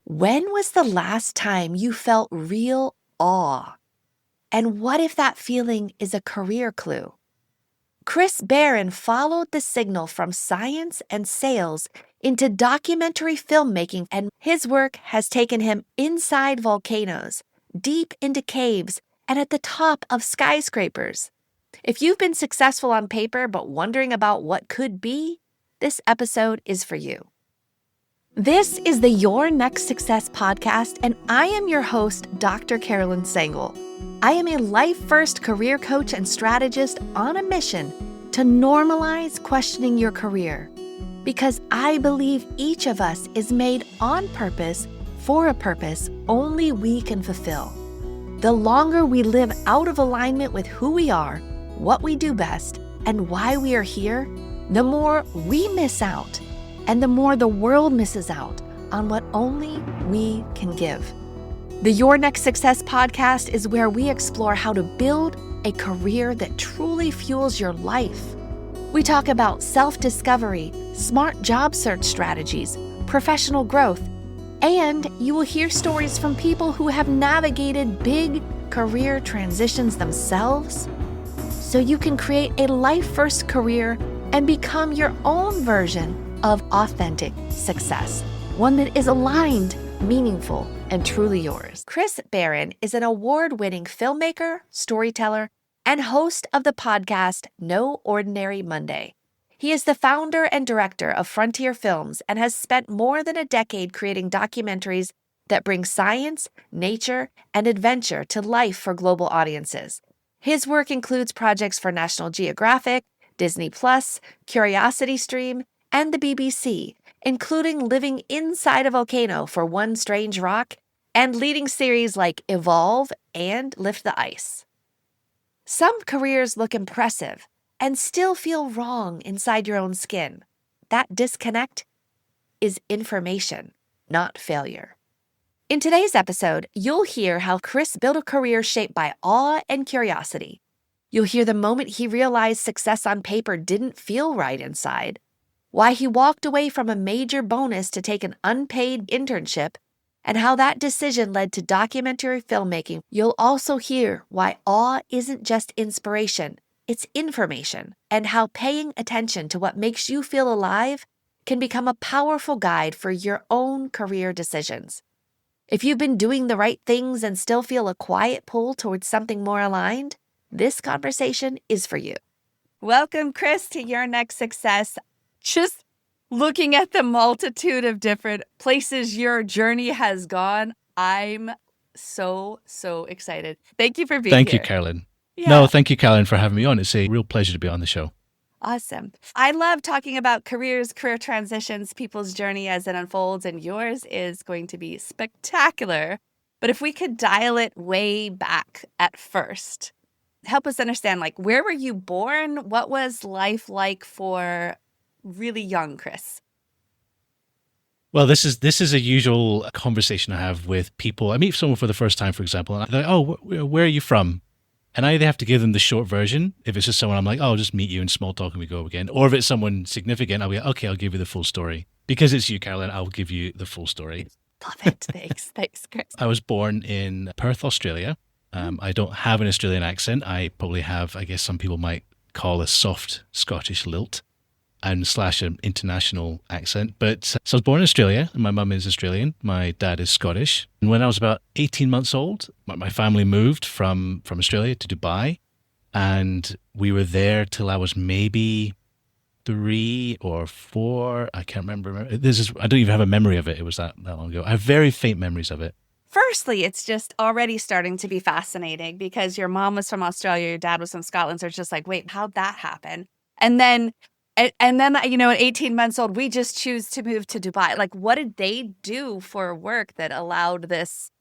When was the last time you felt real awe? And what if that feeling is a career clue? Chris Baron followed the signal from science and sales into documentary filmmaking, and his work has taken him inside volcanoes, deep into caves, and at the top of skyscrapers. If you've been successful on paper but wondering about what could be, this episode is for you. This is the Your Next Success podcast, and I am your host, Dr. Carolyn Sengel. I am a life-first career coach and strategist on a mission to normalize questioning your career, because I believe each of us is made on purpose for a purpose only we can fulfill. The longer we live out of alignment with who we are, what we do best, and why we are here, the more we miss out, and the more the world misses out on what only we can give. The Your Next Success podcast is where we explore how to build a career that truly fuels your life. We talk about self-discovery, smart job search strategies, professional growth, and you will hear stories from people who have navigated big career transitions themselves, so you can create a life-first career and become your own version of authentic success, one that is aligned, meaningful, and truly yours. Chris Baron is an award-winning filmmaker, storyteller, and host of the podcast No Ordinary Monday. He is the founder and director of Frontier Films and has spent more than a decade creating documentaries that bring science, nature, and adventure to life for global audiences. His work includes projects for National Geographic, Disney+, CuriosityStream, and the BBC, including living inside a volcano for One Strange Rock and leading series like Evolve and Lift the Ice. Some careers look impressive and still feel wrong inside your own skin. That disconnect is information, not failure. In today's episode, you'll hear how Chris built a career shaped by awe and curiosity. You'll hear the moment he realized success on paper didn't feel right inside, why he walked away from a major bonus to take an unpaid internship, and how that decision led to documentary filmmaking. You'll also hear why awe isn't just inspiration, it's information, and how paying attention to what makes you feel alive can become a powerful guide for your own career decisions. If you've been doing the right things and still feel a quiet pull towards something more aligned, this conversation is for you. Welcome, Chris, to Your Next Success. Just looking at the multitude of different places your journey has gone, I'm so excited. Thank you for being here. Thank you, Carolyn. Yeah. No, thank you, Carolyn, for having me on. It's a real pleasure to be on the show. Awesome. I love talking about careers, career transitions, people's journey as it unfolds, and yours is going to be spectacular. But if we could dial it way back at first, help us understand, where were you born? What was life like for really young Chris? Well, this is a usual conversation I have with people. I meet someone for the first time, for example, and they're like, oh, where are you from? And I either have to give them the short version. If it's just someone, I'm like, oh, I'll just meet you in small talk and we go again. Or if it's someone significant, I'll be like, okay, I'll give you the full story. Because it's you, Carolyn, I'll give you the full story. Love it. Thanks, Chris. I was born in Perth, Australia. I don't have an Australian accent. I probably have, I guess some people might call a soft Scottish lilt and / an international accent. But so I was born in Australia, and my mum is Australian. My dad is Scottish. And when I was about 18 months old, my family moved from Australia to Dubai. And we were there till I was maybe 3 or 4. I can't remember. I don't even have a memory of it. It was that long ago. I have very faint memories of it. Firstly, it's just already starting to be fascinating because your mom was from Australia, your dad was from Scotland. So it's just like, wait, how'd that happen? And then, at 18 months old, we just choose to move to Dubai. What did they do for work that allowed this?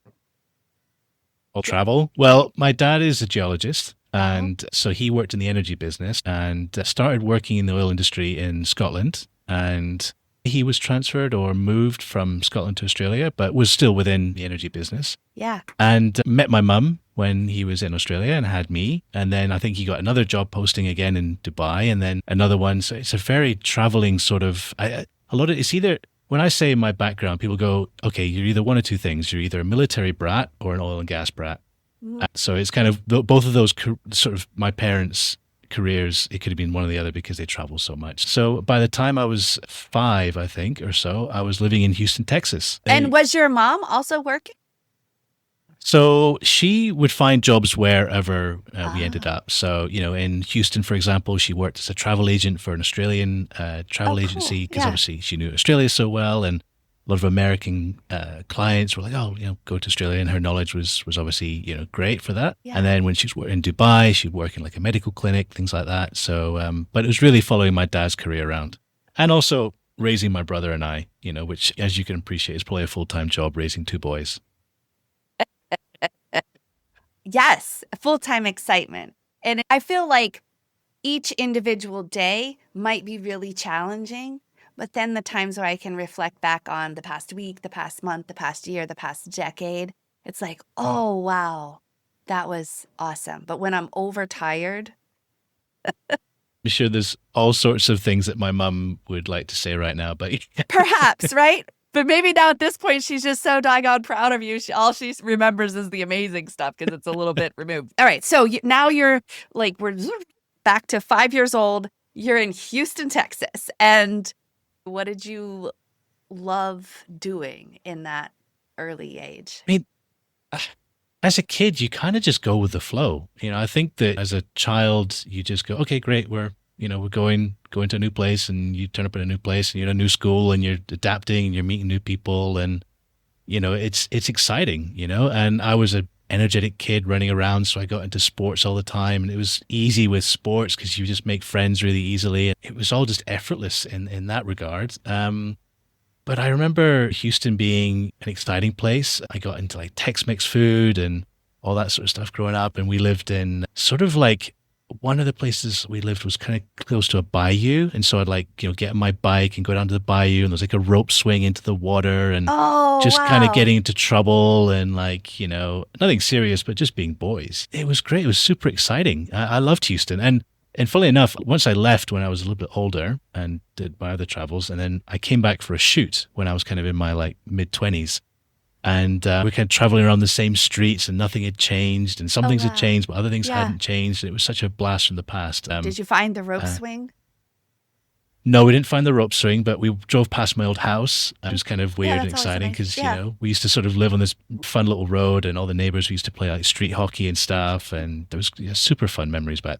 Well, travel. Well, my dad is a geologist. And so he worked in the energy business and started working in the oil industry in Scotland. And he was transferred or moved from Scotland to Australia, but was still within the energy business. Yeah. And met my mum when he was in Australia and had me. And then I think he got another job posting again in Dubai and then another one. So it's a very traveling sort of, it's either when I say my background, people go, okay, you're either one of two things. You're either a military brat or an oil and gas brat. Mhm. So it's kind of both of those sort of my parents' careers. It could have been one or the other because they travel so much. So by the time I was 5, I think, or so, I was living in Houston, Texas. And was your mom also working? So she would find jobs wherever we ended Ah, up. So, in Houston, for example, she worked as a travel agent for an Australian oh, travel cool. agency because Yeah. obviously she knew Australia so well. And a lot of American clients were like, oh, go to Australia. And her knowledge was obviously, great for that. And Yeah. then when she was in Dubai, she'd work in like a medical clinic, things like that. So, but it was really following my dad's career around and also raising my brother and I, which, as you can appreciate, is probably a full-time job raising 2 boys. Yes, full-time excitement. And I feel like each individual day might be really challenging, but then the times where I can reflect back on the past week, the past month, the past year, the past decade, it's like, oh, wow, that was awesome. But when I'm overtired, I'm sure there's all sorts of things that my mum would like to say right now, but perhaps, right? But maybe now at this point, she's just so doggone proud of you. All she remembers is the amazing stuff because it's a little bit removed. All right. So now you're like, we're back to 5 years old. You're in Houston, Texas. And what did you love doing in that early age? I mean, as a kid, you kind of just go with the flow. I think that as a child, you just go, okay, great, we're going to a new place, and you turn up at a new place, and you're in a new school, and you're adapting, and you're meeting new people, and it's exciting, And I was a energetic kid running around, so I got into sports all the time, and it was easy with sports because you just make friends really easily. It was all just effortless in that regard. But I remember Houston being an exciting place. I got into like Tex-Mex food and all that sort of stuff growing up. And we lived in sort of like one of the places we lived was kind of close to a bayou. And so I'd like, get on my bike and go down to the bayou, and there's like a rope swing into the water and Oh, just kind of wow. getting into trouble and like, nothing serious, but just being boys. It was great. It was super exciting. I loved Houston. And funnily enough, once I left when I was a little bit older and did my other travels, and then I came back for a shoot when I was kind of in my like mid-20s. And we're kind of traveling around the same streets, and nothing had changed, and some Oh, things had wow. changed, but other things Yeah. hadn't changed. And it was such a blast from the past. Did you find the rope Uh, swing? no, we didn't find the rope swing, but we drove past my old house. It was kind of Yeah, weird and that's always exciting amazing. because, Yeah. we used to sort of live on this fun little road, and all the neighbors, we used to play like street hockey and stuff. And there was super fun memories back.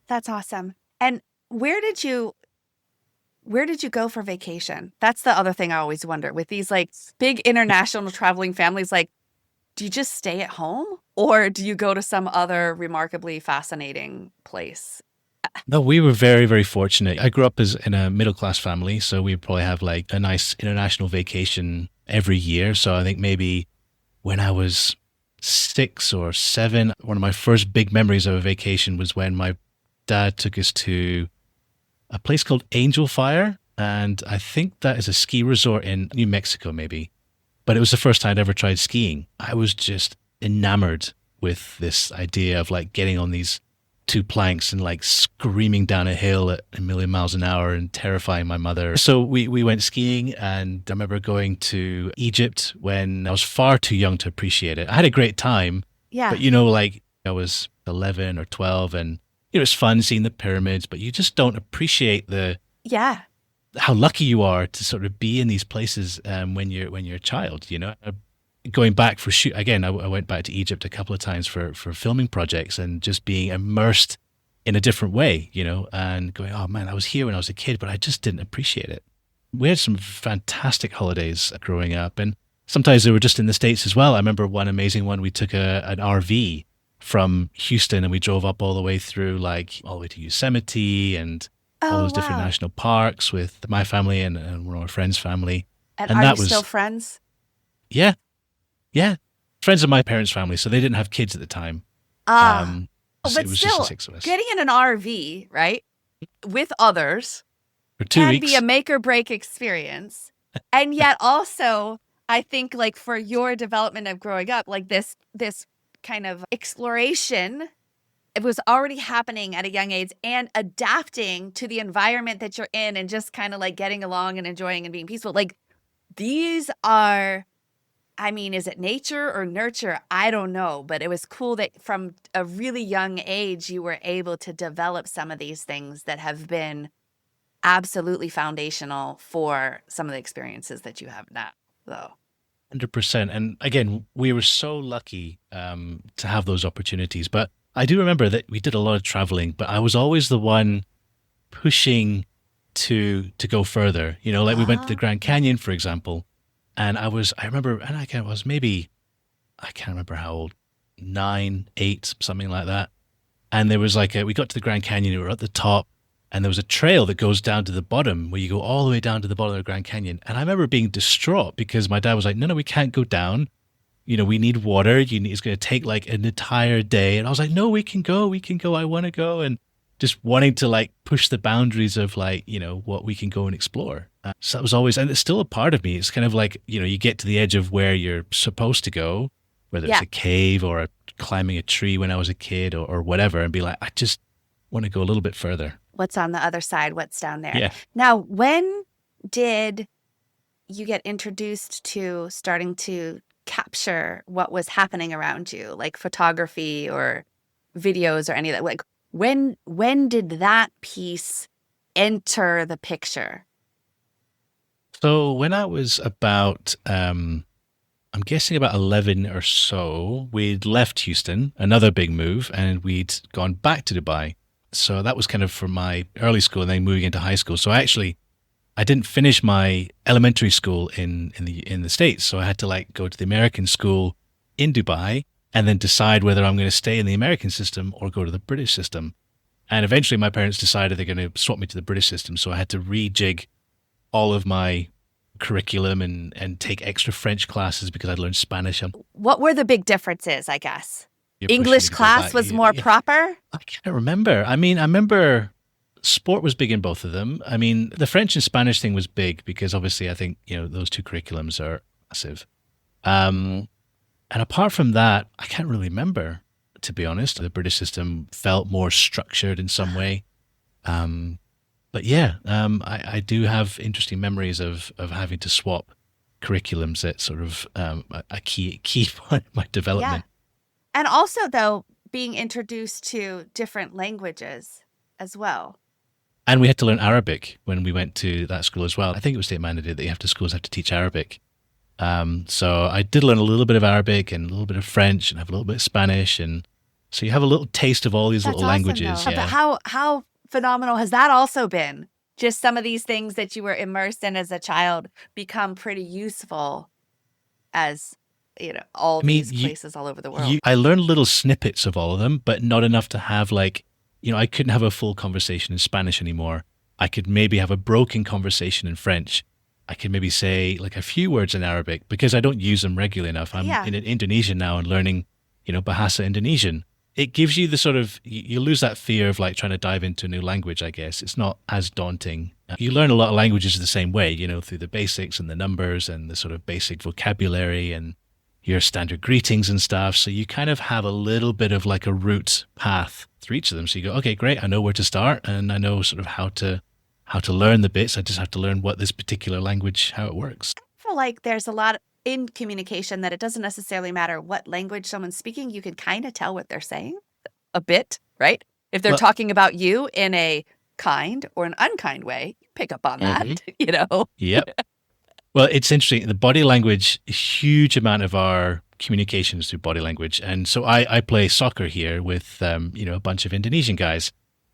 That's awesome. And where did you go for vacation? That's the other thing I always wonder with these like big international traveling families. Like, do you just stay at home or do you go to some other remarkably fascinating place? No, we were very, very fortunate. I grew up in a middle class family, so we probably have like a nice international vacation every year. So I think maybe when I was 6 or 7, one of my first big memories of a vacation was when my dad took us to a place called Angel Fire. And I think that is a ski resort in New Mexico, maybe. But it was the first time I'd ever tried skiing. I was just enamored with this idea of like getting on these 2 planks and like screaming down a hill at a million miles an hour and terrifying my mother. So we went skiing, and I remember going to Egypt when I was far too young to appreciate it. I had a great time, Yeah. but like I was 11 or 12, and it's fun seeing the pyramids, but you just don't appreciate Yeah. how lucky you are to sort of be in these places when you're a child. Going back for shoot again, I went back to Egypt a couple of times for filming projects, and just being immersed in a different way, and going, oh man, I was here when I was a kid, but I just didn't appreciate it. We had some fantastic holidays growing up, and sometimes they were just in the States as well. I remember one amazing one. We took an RV from Houston, and we drove up all the way through, like all the way to Yosemite and all Oh, those different wow. national parks with my family and one of our friends' family. And And are you that still was, friends? yeah, yeah, friends of my parents' family. So they didn't have kids at the time. Ah, oh, It but was just the still 6 of us getting in an RV, right? With others for two can be a weeks. make or break experience. And yet also, I think like for your development of growing up, like this kind of exploration it was already happening at a young age, and adapting to the environment that you're in and just kind of like getting along and enjoying and being peaceful. Like these are, I mean, is it nature or nurture? I don't know, but it was cool that from a really young age, you were able to develop some of these things that have been absolutely foundational for some of the experiences that you have now, though. 100%. And again, we were so lucky to have those opportunities. But I do remember that we did a lot of traveling, but I was always the one pushing to go further. You know, like we went to the Grand Canyon, for example, and I remember, and I was maybe, I can't remember how old, 9, 8, something like that. And there was we got to the Grand Canyon, we were at the top, and there was a trail that goes down to the bottom where you go all the way down to the bottom of the Grand Canyon. And I remember being distraught because my dad was like, no, we can't go down. You know, we need water. It's going to take like an entire day. And I was like, no, we can go. I want to go. And just wanting to like push the boundaries of like, you know, what we can go and explore. So that was always, and it's still a part of me. It's kind of like, you know, you get to the edge of where you're supposed to go, whether it's a cave or climbing a tree when I was a kid or whatever, and be like, I just want to go a little bit further. What's on the other side? What's down there? Yeah. Now, when did you get introduced to starting to capture what was happening around you, like photography or videos or any of that? Like, when did that piece enter the picture? So when I was about, I'm guessing about 11 or so, we'd left Houston, another big move, and we'd gone back to Dubai. So that was kind of for my early school and then moving into high school. So I didn't finish my elementary school in the States. So I had to like go to the American school in Dubai and then decide whether I'm going to stay in the American system or go to the British system. And eventually my parents decided they're going to swap me to the British system. So I had to rejig all of my curriculum and take extra French classes because I'd learned Spanish. What were the big differences, I guess? English class was more proper? I can't remember. I mean, I remember sport was big in both of them. I mean, the French and Spanish thing was big because obviously I think, you know, those two curriculums are massive. And apart from that, I can't really remember, to be honest. The British system felt more structured in some way. But yeah, I do have interesting memories of having to swap curriculums at sort of a key point of my development. Yeah. And also, though, being introduced to different languages as well. And we had to learn Arabic when we went to that school as well. I think it was state mandated that schools have to teach Arabic. So I did learn a little bit of Arabic and a little bit of French and have a little bit of Spanish. And so you have a little taste of all these little languages. Though. Yeah. How phenomenal has that also been? Just some of these things that you were immersed in as a child become pretty useful as, you know, all these places all over the world. I learned little snippets of all of them, but not enough to have like, you know, I couldn't have a full conversation in Spanish anymore. I could maybe have a broken conversation in French. I could maybe say like a few words in Arabic because I don't use them regularly enough. I'm in Indonesian now and learning, you know, Bahasa Indonesian. It gives you the sort of, you lose that fear of like trying to dive into a new language, I guess. It's not as daunting. You learn a lot of languages the same way, you know, through the basics and the numbers and the sort of basic vocabulary and your standard greetings and stuff. So you kind of have a little bit of like a route path through each of them. So you go, okay, great. I know where to start and I know sort of how to learn the bits. I just have to learn what this particular language, how it works. I feel like there's a lot in communication that it doesn't necessarily matter what language someone's speaking. You can kind of tell what they're saying a bit, right? If they're talking about you in a kind or an unkind way, you pick up on that, you know? Yep. Well, it's interesting. The body language, a huge amount of our communication is through body language. And so I play soccer here with, you know, a bunch of Indonesian guys,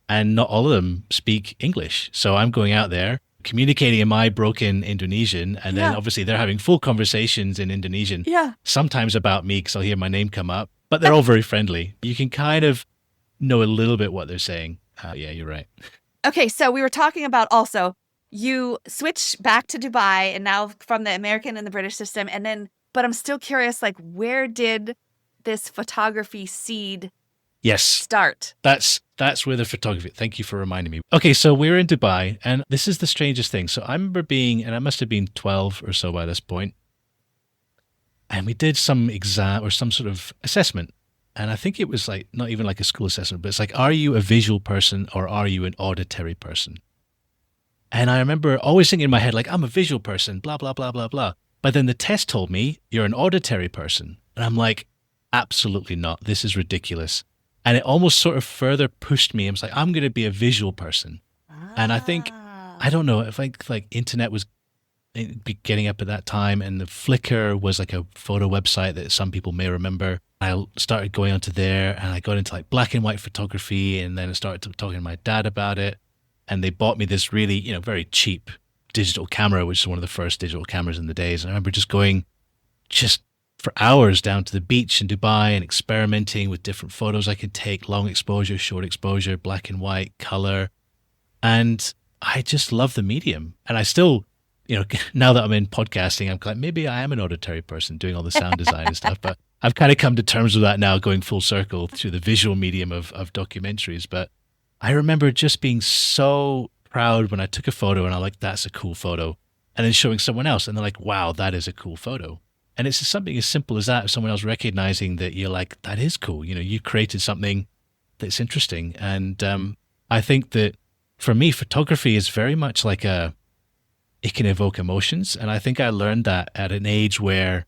and not all of them speak English. So I'm going out there, communicating in my broken Indonesian, and then obviously they're having full conversations in Indonesian, sometimes about me because I'll hear my name come up, but they're all very friendly. You can kind of know a little bit what they're saying. Yeah, you're right. Okay, so we were talking about also, you switched back to Dubai and now from the American and the British system, and then, but I'm still curious, like, where did this photography seed start? That's where the photography, thank you for reminding me. Okay, so we're in Dubai, and this is the strangest thing. So I remember being, and I must have been 12 or so by this point, and we did some exam or some sort of assessment. And I think it was like not even like a school assessment, but it's like, are you a visual person or are you an auditory person? And I remember always thinking in my head, like, I'm a visual person, blah, blah, blah, blah, blah. But then the test told me you're an auditory person. And I'm like, absolutely not. This is ridiculous. And it almost sort of further pushed me. I was like, I'm going to be a visual person. And I think, I don't know, if like internet was getting up at that time, and the Flickr was like a photo website that some people may remember. I started going onto there, and I got into like black and white photography, and then I started talking to my dad about it, and they bought me this really, very cheap digital camera, which is one of the first digital cameras in the days. And I remember just going for hours down to the beach in Dubai and experimenting with different photos I could take, long exposure, short exposure, black and white, color. And I just love the medium. And I still, now that I'm in podcasting, I'm like, maybe I am an auditory person doing all the sound design and stuff. But I've kind of come to terms with that now, going full circle through the visual medium of documentaries. But I remember just being so proud when I took a photo and I'm like, that's a cool photo. And then showing someone else and they're like, wow, that is a cool photo. And it's just something as simple as that, someone else recognizing that you're like, that is cool. You created something that's interesting. And I think that for me, photography is very much like it can evoke emotions. And I think I learned that at an age where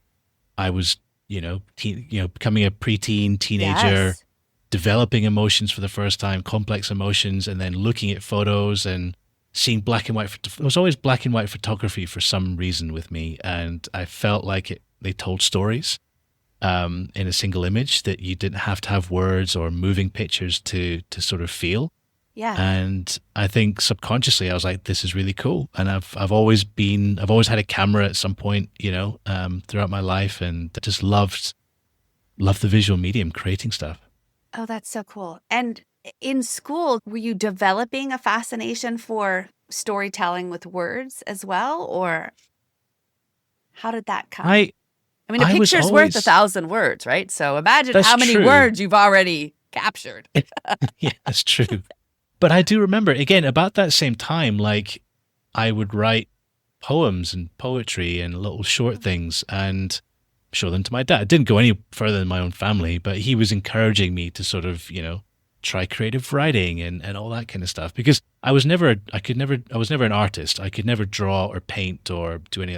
I was, becoming a preteen, teenager, Yes. developing emotions for the first time, complex emotions, and then looking at photos and seeing black and white. It was always black and white photography for some reason with me. And I felt like they told stories in a single image that you didn't have to have words or moving pictures to sort of feel. Yeah. And I think subconsciously I was like, this is really cool. And I've always had a camera at some point, throughout my life, and just loved the visual medium, creating stuff. Oh, that's so cool. And in school, were you developing a fascination for storytelling with words as well? Or how did that come? I mean, a I was picture's worth always 1,000 words, right? So imagine That's how many true. words you've already captured. Yeah, that's true. But I do remember, again, about that same time, like I would write poems and poetry and little short things and show them to my dad. It didn't go any further than my own family, but he was encouraging me to sort of, try creative writing and all that kind of stuff, because I was never an artist. I could never draw or paint or do any.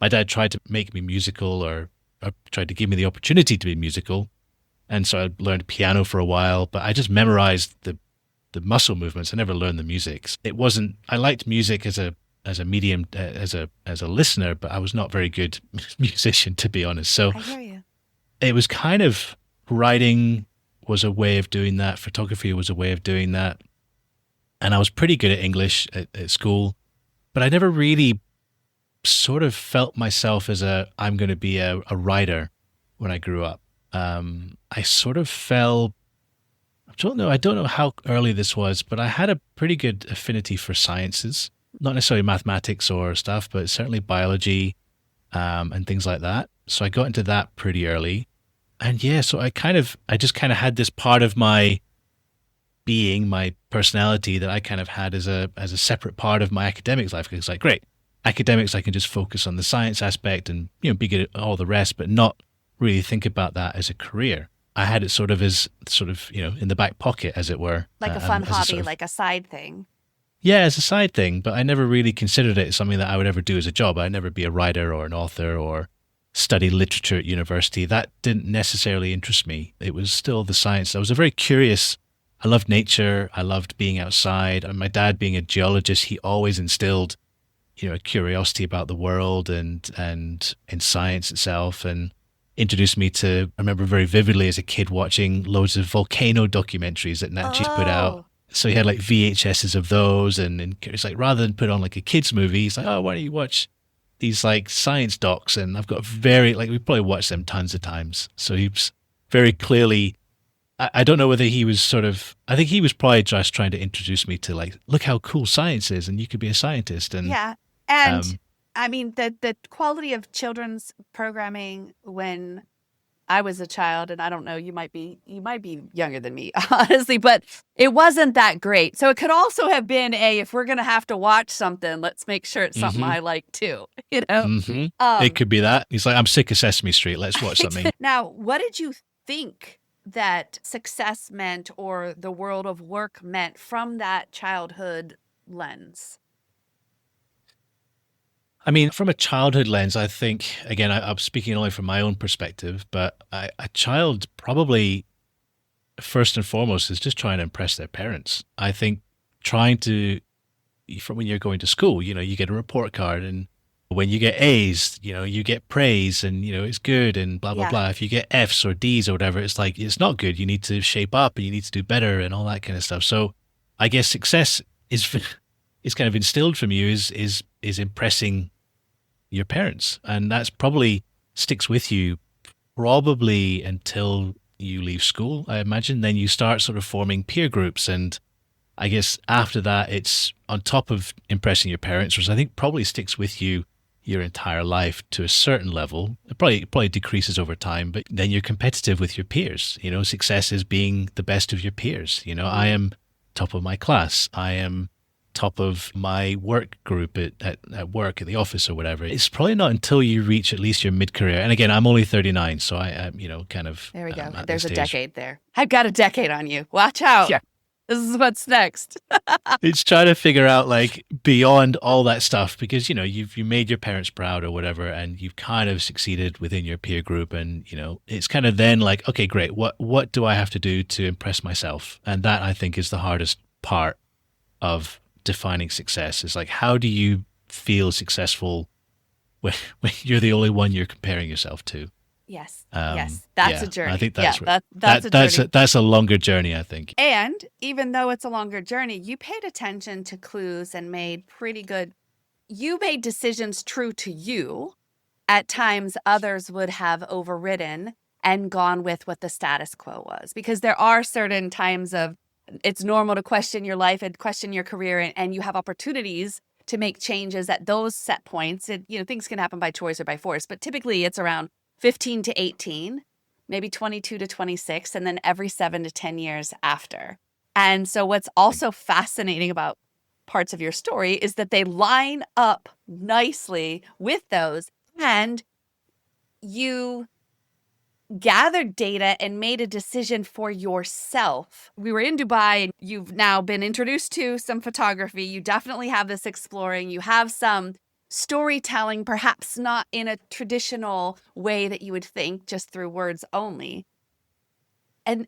My dad tried to make me musical or tried to give me the opportunity to be musical. And so I learned piano for a while, but I just memorized the muscle movements. I never learned the music. I liked music as a medium, as a listener, but I was not very good musician, to be honest. So I hear you. it was kind of, writing was a way of doing that. Photography was a way of doing that. And I was pretty good at English at school, but I never really sort of felt myself as I'm going to be a writer when I grew up. I sort of fell, I don't know how early this was, but I had a pretty good affinity for sciences, not necessarily mathematics or stuff, but certainly biology, and things like that. So I got into that pretty early. And yeah, so I just kind of had this part of my being, my personality, that I kind of had as a separate part of my academics life. Because it's like, great, academics, I can just focus on the science aspect and, be good at all the rest, but not really think about that as a career. I had it sort of in the back pocket, as it were. Like a fun as a hobby, sort of, like a side thing. yeah, as a side thing, but I never really considered it something that I would ever do as a job. I'd never be a writer or an author or study literature at university. That didn't necessarily interest me. It was still the science. I was a very curious. I loved nature. I loved being outside. And my dad, being a geologist, he always instilled, a curiosity about the world and in science itself, and introduced me to, I remember very vividly as a kid watching loads of volcano documentaries that Nat Geo put out. So he had like VHSs of those, and it's like, rather than put on like a kid's movie, he's like, oh, why don't you watch these like science docs? And I've got we probably watched them tons of times. So he was very clearly, I don't know whether he was I think he was probably just trying to introduce me to like, look how cool science is, and you could be a scientist. And Yeah. And I mean, the quality of children's programming when I was a child, and I don't know, you might be younger than me, honestly, but it wasn't that great. So it could also have been if we're going to have to watch something, let's make sure it's something I like too, It could be that. He's like, I'm sick of Sesame Street. Let's watch something. Now, what did you think that success meant or the world of work meant from that childhood lens? I mean, from a childhood lens, I think, again, I'm speaking only from my own perspective, but a child probably first and foremost is just trying to impress their parents. I think trying to, from when you're going to school, you get a report card, and when you get A's, you get praise, and, it's good and blah, blah, Yeah. blah. If you get F's or D's or whatever, it's like, it's not good. You need to shape up and you need to do better and all that kind of stuff. So I guess success is kind of instilled from you is impressing your parents. And that's probably sticks with you probably until you leave school, I imagine. Then you start sort of forming peer groups. And I guess after that, it's on top of impressing your parents, which I think probably sticks with you your entire life to a certain level. It probably decreases over time, but then you're competitive with your peers. Success is being the best of your peers. I am top of my class. I am top of my work group at work, at the office or whatever. It's probably not until you reach at least your mid-career. And again, I'm only 39, so I'm, kind of... There we go. At There's this a stage. decade there. I've got a decade on you. Watch out. Yeah. This is what's next. It's trying to figure out like beyond all that stuff, because, you made your parents proud or whatever, and you've kind of succeeded within your peer group. And, it's kind of then like, okay, great. What do I have to do to impress myself? And that, I think, is the hardest part of defining success. Is like, how do you feel successful when you're the only one you're comparing yourself to? Yes. Yes. That's a journey. I think that's that's a journey. that's a longer journey, I think. And even though it's a longer journey, you paid attention to clues and made you made decisions true to you. At times, others would have overridden and gone with what the status quo was. Because there are certain times of it's normal to question your life and question your career, and you have opportunities to make changes at those set points. And, things can happen by choice or by force, but typically it's around 15 to 18, maybe 22 to 26, and then every 7 to 10 years after. And so what's also fascinating about parts of your story is that they line up nicely with those, and you gathered data and made a decision for yourself. We were in Dubai, and you've now been introduced to some photography. You definitely have this exploring. You have some storytelling, perhaps not in a traditional way that you would think, just through words only. And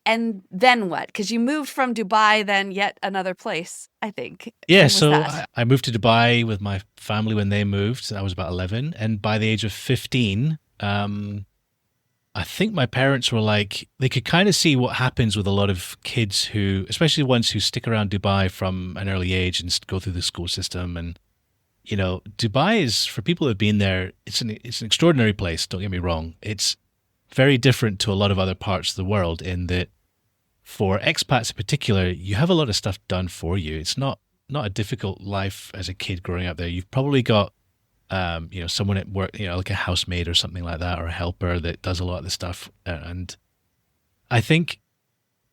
then what? Because you moved from Dubai, then yet another place, I think. Yeah, so I moved to Dubai with my family when they moved. I was about 11. And by the age of 15, I think my parents were like, they could kind of see what happens with a lot of kids who, especially the ones who stick around Dubai from an early age and go through the school system. And, Dubai is, for people who have been there, it's an extraordinary place, don't get me wrong. It's very different to a lot of other parts of the world in that for expats in particular, you have a lot of stuff done for you. It's not a difficult life as a kid growing up there. You've probably got someone at work, like a housemaid or something like that, or a helper that does a lot of the stuff. And I think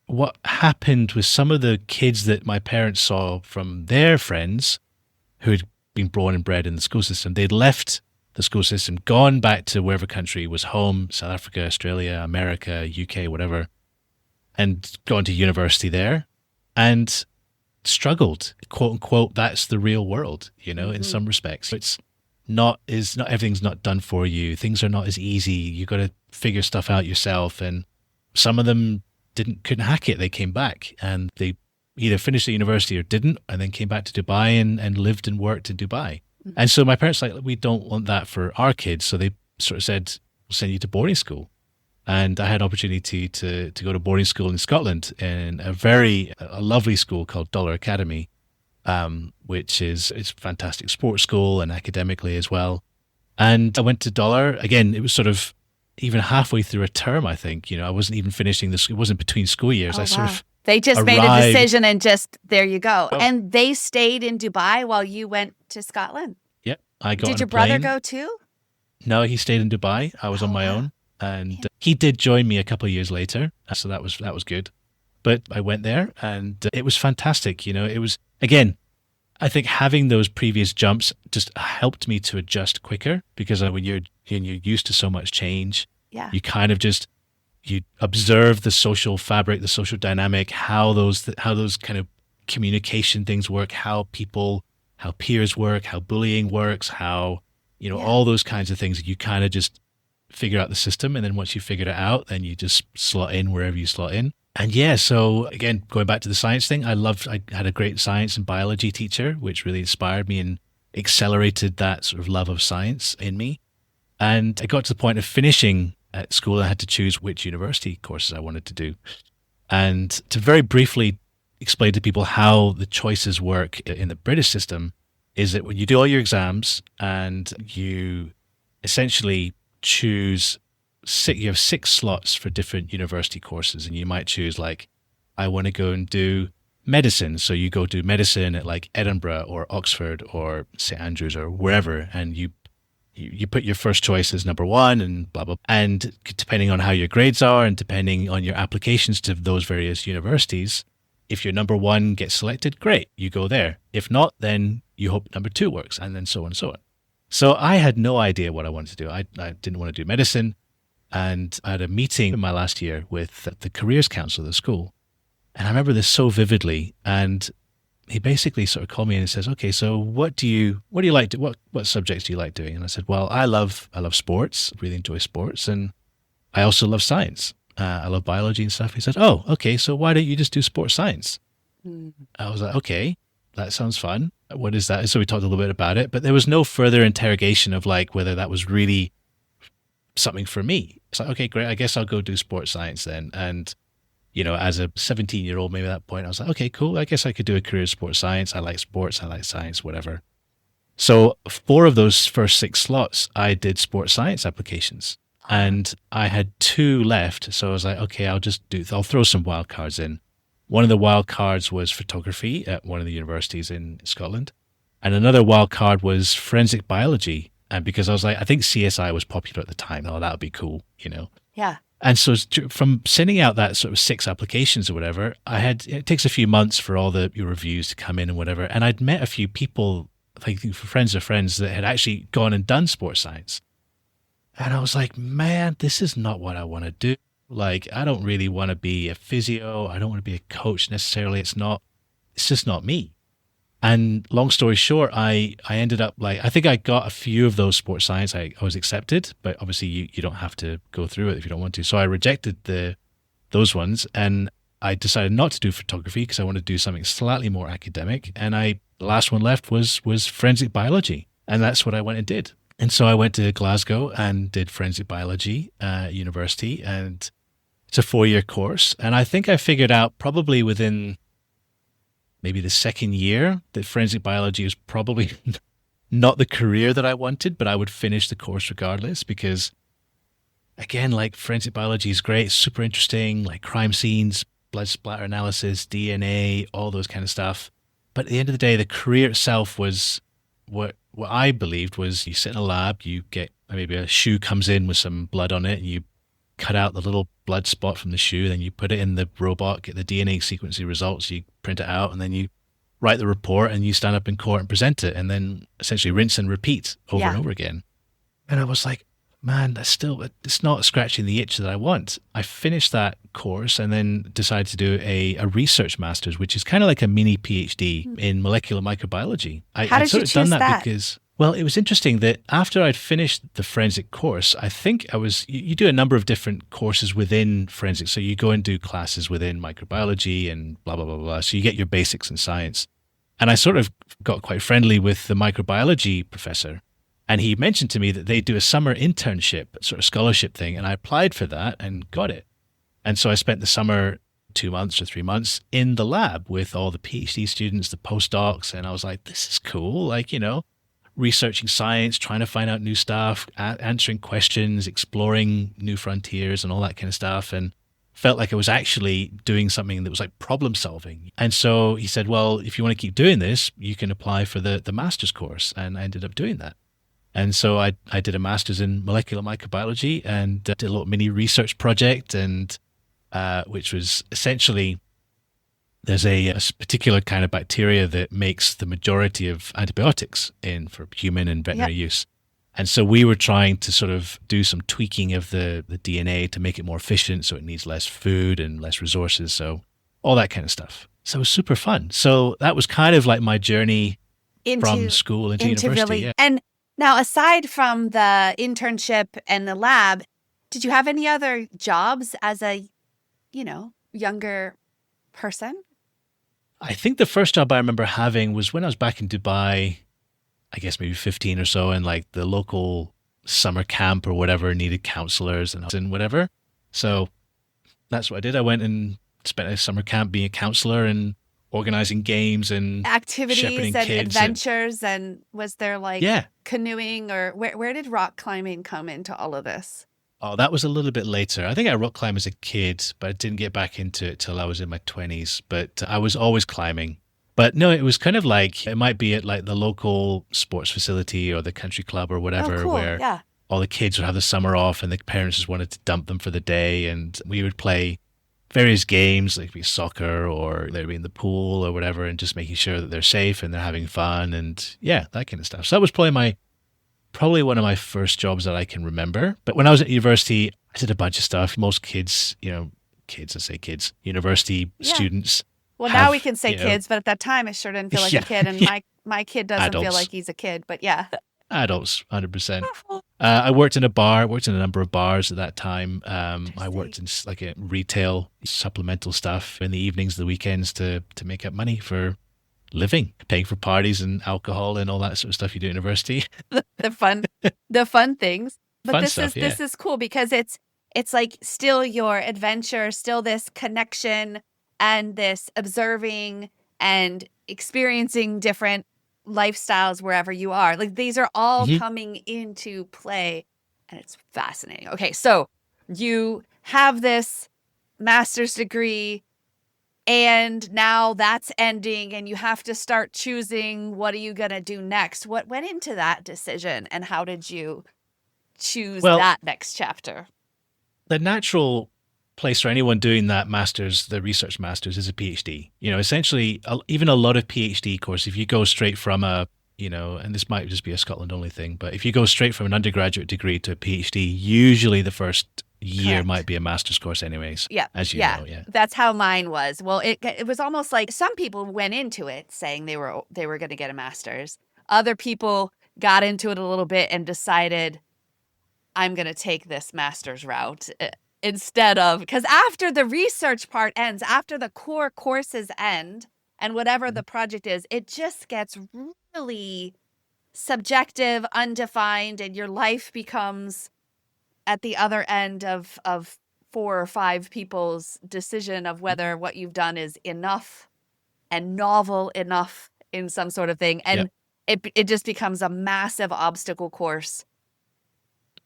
what happened with some of the kids that my parents saw from their friends who had been born and bred in the school system, they'd left the school system, gone back to wherever country was home, South Africa, Australia, America, UK, whatever, and gone to university there and struggled, quote unquote. That's the real world, in some respects. It's not everything's not done for you. Things are not as easy. You got to figure stuff out yourself. And some of them couldn't hack it. They came back and they either finished the university or didn't, and then came back to Dubai and lived and worked in Dubai. Mm-hmm. And so my parents were like, we don't want that for our kids. So they sort of said, we'll send you to boarding school. And I had an opportunity to go to boarding school in Scotland in a lovely school called Dollar Academy, which is a fantastic sports school and academically as well. And I went to Dollar. Again, it was sort of even halfway through a term, I think. I wasn't even finishing this. It wasn't between school years. They just made a decision and just, there you go. Oh. And they stayed in Dubai while you went to Scotland? Yep. I got on a plane. Did your brother go too? No, he stayed in Dubai. I was on my own. And he did join me a couple of years later. So that was good. But I went there and it was fantastic. It was, again, I think having those previous jumps just helped me to adjust quicker, because when you're used to so much change, you kind of just you observe the social fabric, the social dynamic, how those kind of communication things work, how peers work, how bullying works, how, Yeah. all those kinds of things. You kind of just figure out the system. And then once you figured it out, then you just slot in wherever you slot in. And yeah, so again, going back to the science thing, I had a great science and biology teacher, which really inspired me and accelerated that sort of love of science in me. And I got to the point of finishing at school. I had to choose which university courses I wanted to do. And to very briefly explain to people how the choices work in the British system is that when you do all your exams and you essentially choose you have 6 slots for different university courses, and you might choose like, I want to go and do medicine. So you go do medicine at like Edinburgh or Oxford or St. Andrews or wherever, and you put your first choice as number 1 and blah, blah. And depending on how your grades are and depending on your applications to those various universities, if your number 1 gets selected, great, you go there. If not, then you hope number 2 works, and then so on and so on. So I had no idea what I wanted to do. I didn't want to do medicine. And I had a meeting in my last year with the careers counsellor of the school. And I remember this so vividly. And he basically sort of called me in and says, okay, so what do you like to, what subjects do you like doing? And I said, well, I love sports, really enjoy sports. And I also love science. I love biology and stuff. He said, oh, okay, so why don't you just do sports science? I was like, okay, that sounds fun. What is that? So we talked a little bit about it, but there was no further interrogation of like whether that was really something for me. It's like, okay, great, I guess I'll go do sports science then. And, as a 17-year-old, maybe at that point, I was like, okay, cool, I guess I could do a career in sports science. I like sports, I like science, whatever. So 4 of those first 6 slots, I did sports science applications. And I had 2 left. So I was like, okay, I'll throw some wild cards in. One of the wild cards was photography at one of the universities in Scotland. And another wild card was forensic biology. And because I was like, I think CSI was popular at the time. Oh, that would be cool, Yeah. And so from sending out that sort of 6 applications or whatever, it takes a few months for all the reviews to come in and whatever. And I'd met a few people, like friends of friends, that had actually gone and done sports science. And I was like, man, this is not what I want to do. Like, I don't really want to be a physio. I don't want to be a coach necessarily. It's just not me. And long story short, I ended up I think I got a few of those sports science. I was accepted, but obviously you don't have to go through it if you don't want to. So I rejected those ones, and I decided not to do photography because I wanted to do something slightly more academic. And the last one left was forensic biology. And that's what I went and did. And so I went to Glasgow and did forensic biology at university, and it's a 4-year course. And I think I figured out probably within maybe the second year that forensic biology was probably not the career that I wanted, but I would finish the course regardless because, again, like forensic biology is great, it's super interesting, like crime scenes, blood splatter analysis, DNA, all those kind of stuff. But at the end of the day, the career itself was what I believed was you sit in a lab, you get maybe a shoe comes in with some blood on it, and you cut out the little blood spot from the shoe, then you put it in the robot, get the DNA sequencing results, you print it out, and then you write the report and you stand up in court and present it, and then essentially rinse and repeat over and over again. And I was like, man, it's not scratching the itch that I want. I finished that course and then decided to do a research master's, which is kind of like a mini PhD in molecular microbiology. How did you choose that? Because, well, it was interesting that after I'd finished the forensic course, I think you do a number of different courses within forensics. So you go and do classes within microbiology and blah, blah, blah, blah. So you get your basics in science. And I sort of got quite friendly with the microbiology professor. And he mentioned to me that they do a summer internship, sort of scholarship thing. And I applied for that and got it. And so I spent the summer 2 months or 3 months in the lab with all the PhD students, the postdocs. And I was like, this is cool. Like, researching science, trying to find out new stuff, answering questions, exploring new frontiers and all that kind of stuff. And felt like I was actually doing something that was like problem solving. And so he said, well, if you want to keep doing this, you can apply for the master's course. And I ended up doing that. And so I did a master's in molecular microbiology and did a little mini research project, and which was essentially, there's a particular kind of bacteria that makes the majority of antibiotics for human and veterinary use. And so we were trying to sort of do some tweaking of the DNA to make it more efficient so it needs less food and less resources. So all that kind of stuff. So it was super fun. So that was kind of like my journey from school into university. Really, yeah. And now, aside from the internship and the lab, did you have any other jobs as a, younger person? I think the first job I remember having was when I was back in Dubai, I guess maybe 15 or so, and like the local summer camp or whatever needed counselors and whatever. So that's what I did. I went and spent a summer camp being a counselor and organizing games and activities and kids adventures. And was there like yeah. canoeing or where did rock climbing come into all of this? Oh, that was a little bit later. I think I rock climbed as a kid, but I didn't get back into it till I was in my 20s. But I was always climbing. But no, it was kind of like, it might be at like the local sports facility or the country club or whatever, where all the kids would have the summer off and the parents just wanted to dump them for the day. And we would play various games, like be soccer or they'd be in the pool or whatever, and just making sure that they're safe and they're having fun and yeah, that kind of stuff. So that was probably one of my first jobs that I can remember. But when I was at university, I did a bunch of stuff. Most kids, university students. Well, now we can say kids, but at that time it sure didn't feel like a kid. And my kid doesn't feel like he's a kid, but yeah. Adults, 100%. I worked in a bar, worked in a number of bars at that time. I worked in like a retail supplemental stuff in the evenings, the weekends to make up money for living, paying for parties and alcohol and all that sort of stuff you do at university. the fun things. But this is cool because it's like still your adventure, still this connection and this observing and experiencing different lifestyles wherever you are. Like these are all coming into play and it's fascinating. Okay, so you have this master's degree and now that's ending and you have to start choosing what are you going to do next. What went into that decision and how did you choose that next chapter? The natural place for anyone doing that master's, the research master's, is a PhD. Essentially, even a lot of PhD courses, if you go straight from and this might just be a Scotland only thing, but if you go straight from an undergraduate degree to a PhD, usually the first year might be a master's course anyways. Yeah. As you know, yeah. That's how mine was. Well, it was almost like some people went into it saying they were going to get a master's. Other people got into it a little bit and decided, I'm going to take this master's route. Instead of, because after the research part ends, after the core courses end, and whatever the project is, it just gets really subjective, undefined, and your life becomes at the other end of 4 or 5 people's decision of whether what you've done is enough and novel enough in some sort of thing. And it just becomes a massive obstacle course.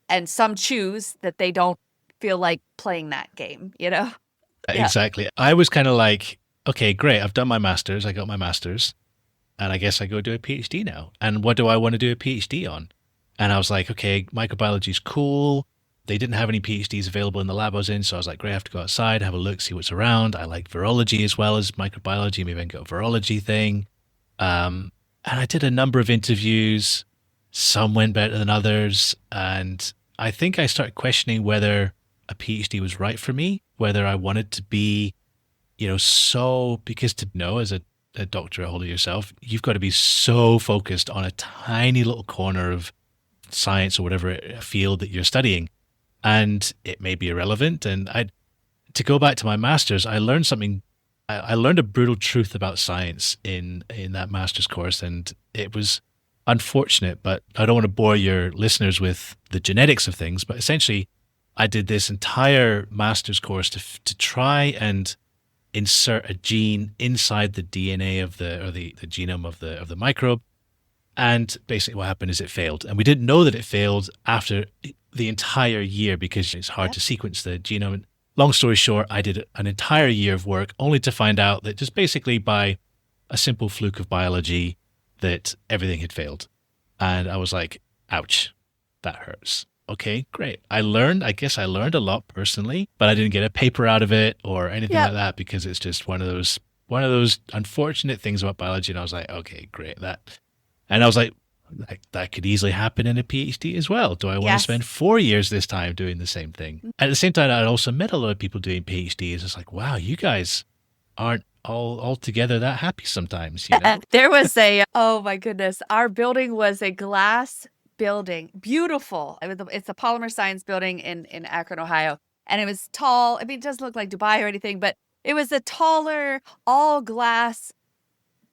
And some choose that they don't feel like playing that game, Exactly. I was kind of like, okay, great, I've done my master's, I got my master's, and I guess I go do a PhD now. And what do I want to do a PhD on? And I was like, okay, microbiology's cool. They didn't have any PhDs available in the lab I was in, so I was like, great, I have to go outside, have a look, see what's around. I like virology as well as microbiology. Maybe I can get a virology thing. And I did a number of interviews. Some went better than others. And I think I started questioning whether a PhD was right for me, whether I wanted to be, because to know as a doctor, a holder yourself, you've got to be so focused on a tiny little corner of science or whatever field that you're studying. And it may be irrelevant. And to go back to my master's, I learned something. I learned a brutal truth about science in that master's course. And it was unfortunate, but I don't want to bore your listeners with the genetics of things. But essentially, I did this entire master's course to try and insert a gene inside the DNA of the genome of the microbe. And basically what happened is it failed. And we didn't know that it failed after the entire year because it's hard to sequence the genome. Long story short, I did an entire year of work only to find out that just basically by a simple fluke of biology that everything had failed. And I was like, ouch, that hurts. Okay, great. I guess I learned a lot personally, but I didn't get a paper out of it or anything like that because it's just one of those unfortunate things about biology. And I was like, okay, great. And I was like, that could easily happen in a PhD as well. Do I want to Yes. spend 4 years this time doing the same thing? At the same time, I also met a lot of people doing PhDs. It's like, wow, you guys aren't all together that happy sometimes, you know? There was oh my goodness, our building was a glass building, beautiful. It's a polymer science building in Akron, Ohio. And it was tall. I mean, it doesn't look like Dubai or anything, but it was a taller, all glass,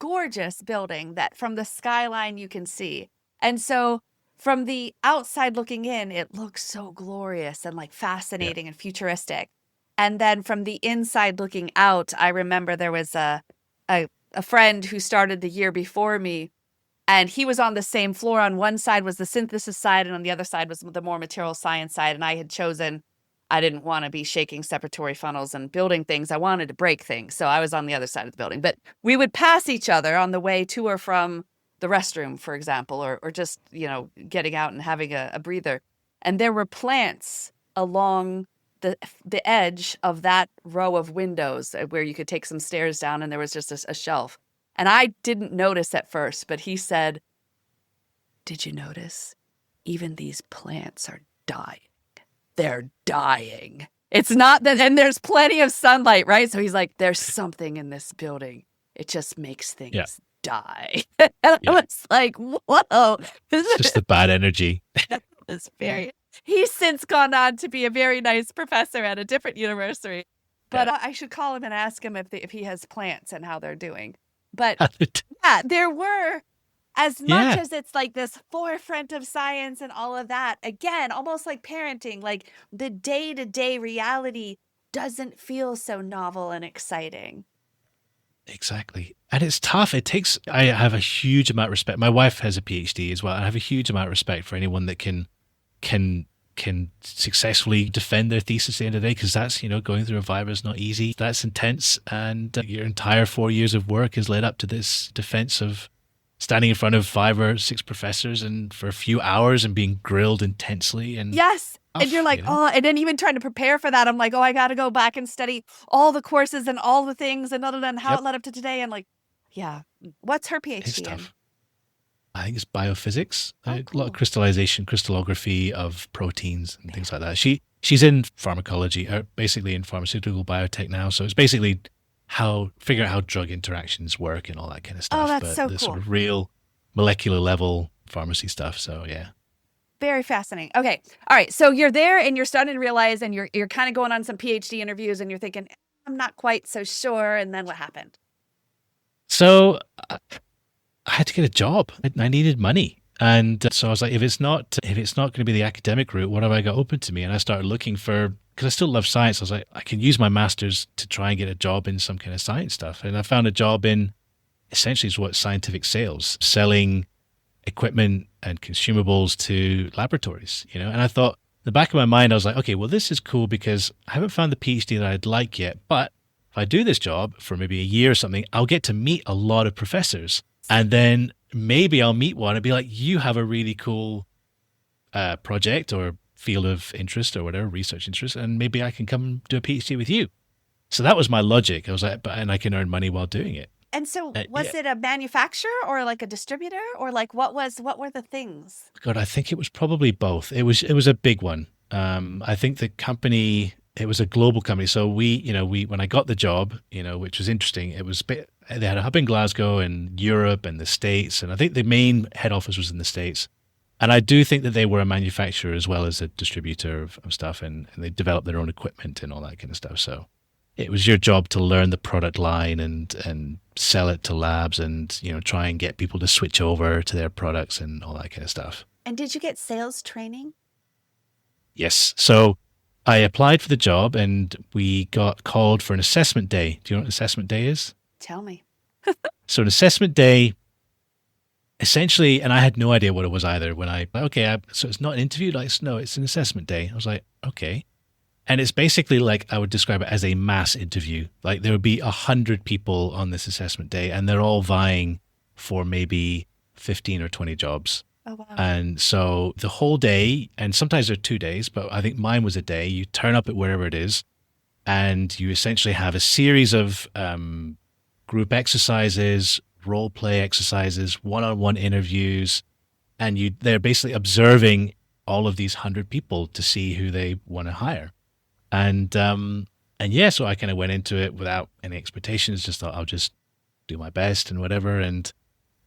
gorgeous building that from the skyline you can see. And so from the outside looking in, it looks so glorious and like Yeah. fascinating and futuristic. And then from the inside looking out, I remember there was a friend who started the year before me, and he was on the same floor. On one side was the synthesis side, and on the other side was the more material science side. And I had chosen, I didn't want to be shaking separatory funnels and building things. I wanted to break things. So I was on the other side of the building. But we would pass each other on the way to or from the restroom, for example, or just, getting out and having a breather. And there were plants along the edge of that row of windows where you could take some stairs down, and there was just a shelf. And I didn't notice at first, but he said, "Did you notice? Even these plants are dying. They're dying. It's not that, and there's plenty of sunlight, right?" So he's like, "There's something in this building. It just makes Yeah. things die." And I Yeah. was like, whoa. It's just the bad energy. It's very. He's since gone on to be a very nice professor at a different university. But Yeah. I should call him and ask him if he has plants and how they're doing. But yeah, there were, as much Yeah. as it's like this forefront of science and all of that, again, almost like parenting, like the day-to-day reality doesn't feel so novel and exciting. Exactly. And it's tough. I have a huge amount of respect. My wife has a PhD as well. I have a huge amount of respect for anyone that can successfully defend their thesis at the end of the day, because that's, going through a Viva is not easy. That's intense. And your entire 4 years of work has led up to this defense of standing in front of 5 or 6 professors and for a few hours and being grilled intensely. And yes. And you're like, oh, and then even trying to prepare for that, I'm like, oh, I got to go back and study all the courses and all the things and how it led up to today. And like, yeah. What's her it's PhD in? tough. I think it's biophysics, Oh, a lot cool. of crystallization, crystallography of proteins and things like that. She's in pharmacology, or basically in pharmaceutical biotech now. So it's basically figure out how drug interactions work and all that kind of stuff. Oh, that's but so the cool. sort of real molecular level pharmacy stuff. So yeah. Very fascinating. Okay. All right. So you're there and you're starting to realize, and you're kind of going on some PhD interviews, and you're thinking, I'm not quite so sure. And then what happened? So I had to get a job. I needed money. And so I was like, if it's not going to be the academic route, what have I got open to me? And I started looking because I still love science. I was like, I can use my master's to try and get a job in some kind of science stuff. And I found a job in essentially scientific sales, selling equipment and consumables to laboratories, And I thought, in the back of my mind, I was like, okay, well, this is cool because I haven't found the PhD that I'd like yet. But if I do this job for maybe a year or something, I'll get to meet a lot of professors. And then maybe I'll meet one and be like, you have a really cool project or field of interest or whatever, research interest, and maybe I can come do a PhD with you. So that was my logic. I was like, and I can earn money while doing it. And so was it a manufacturer or like a distributor, or like what were the things? God, I think it was probably both. It was a big one. I think the company, it was a global company. So when I got the job, which was interesting, they had a hub in Glasgow and Europe and the States. And I think the main head office was in the States. And I do think that they were a manufacturer as well as a distributor of stuff. And they developed their own equipment and all that kind of stuff. So it was your job to learn the product line and sell it to labs and, try and get people to switch over to their products and all that kind of stuff. And did you get sales training? Yes. So I applied for the job and we got called for an assessment day. Do you know what an assessment day is? Tell me. So an assessment day, essentially, and I had no idea what it was either so it's not an interview? No, it's an assessment day. I was like, okay. And it's basically like, I would describe it as a mass interview. Like there would be 100 people on this assessment day and they're all vying for maybe 15 or 20 jobs. Oh, wow. And so the whole day, and sometimes they're 2 days, but I think mine was a day, you turn up at wherever it is and you essentially have a series of group exercises, role play exercises, one-on-one interviews, and they're basically observing all of these 100 people to see who they want to hire. And yeah, so I kind of went into it without any expectations, just thought I'll just do my best and whatever, and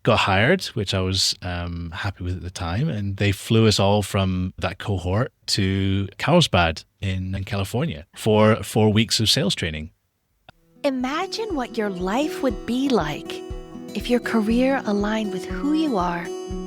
got hired, which I was happy with at the time. And they flew us all from that cohort to Carlsbad in California for 4 weeks of sales training. Imagine what your life would be like if your career aligned with who you are,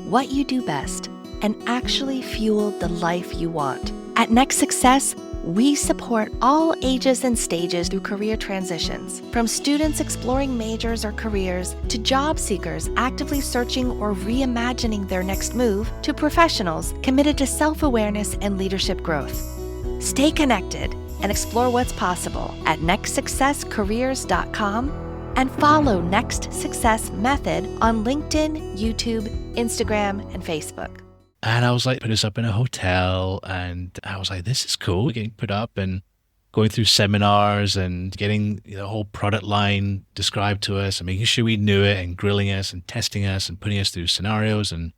what you do best, and actually fueled the life you want. At Next Success, we support all ages and stages through career transitions, from students exploring majors or careers to job seekers actively searching or reimagining their next move to professionals committed to self-awareness and leadership growth. Stay connected and explore what's possible at nextsuccesscareers.com and follow Next Success Method on LinkedIn, YouTube, Instagram, and Facebook. And I was like, put us up in a hotel, and I was like, this is cool, getting put up and going through seminars and getting the whole product line described to us and making sure we knew it and grilling us and testing us and putting us through scenarios and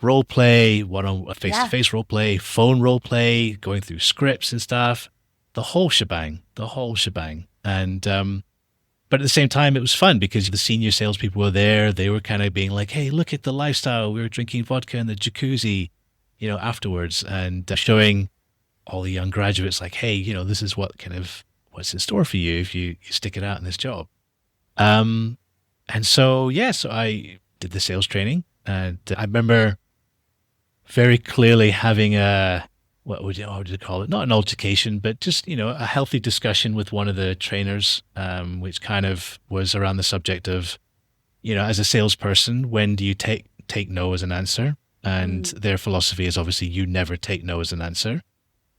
role play, one-on-one face-to-face role play, phone role play, going through scripts and stuff, the whole shebang. And, but at the same time, it was fun because the senior salespeople were there. They were kind of being like, hey, look at the lifestyle. We were drinking vodka in the jacuzzi, afterwards, and showing all the young graduates like, hey, this is what's in store for you if you stick it out in this job. And so I did the sales training, and I remember very clearly having what would you call it? Not an altercation, but just, a healthy discussion with one of the trainers, which kind of was around the subject of, as a salesperson, when do you take no as an answer? And their philosophy is obviously you never take no as an answer.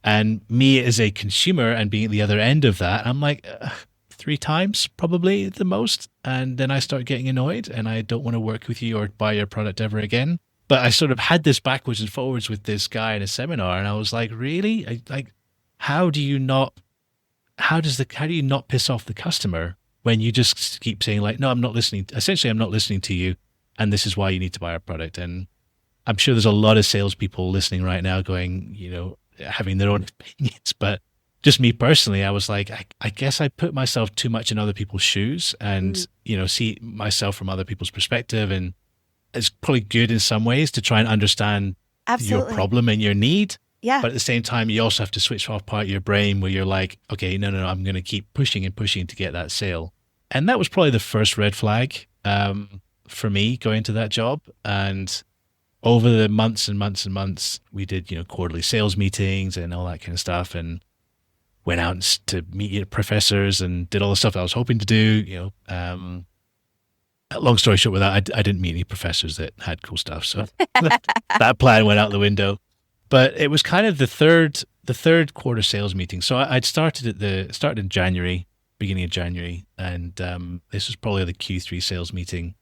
And me as a consumer and being at the other end of that, I'm like, 3 times probably the most. And then I start getting annoyed and I don't want to work with you or buy your product ever again. But I sort of had this backwards and forwards with this guy in a seminar, and I was like, really? How do you not piss off the customer when you just keep saying like, no, I'm not listening. Essentially, I'm not listening to you, and this is why you need to buy our product. And I'm sure there's a lot of salespeople listening right now going, having their own opinions. But just me personally, I was like, I guess I put myself too much in other people's shoes and, see myself from other people's perspective. And it's probably good in some ways to try and understand your problem and your need. Yeah. But at the same time, you also have to switch off part of your brain where you're like, okay, no, I'm going to keep pushing and pushing to get that sale. And that was probably the first red flag for me going into that job. And over the months and months and months, we did, quarterly sales meetings and all that kind of stuff, and went out to meet professors and did all the stuff I was hoping to do, long story short, with that, I didn't meet any professors that had cool stuff. So that plan went out the window. But it was kind of the third quarter sales meeting. So I'd started in January, beginning of January. And this was probably the Q3 sales meeting.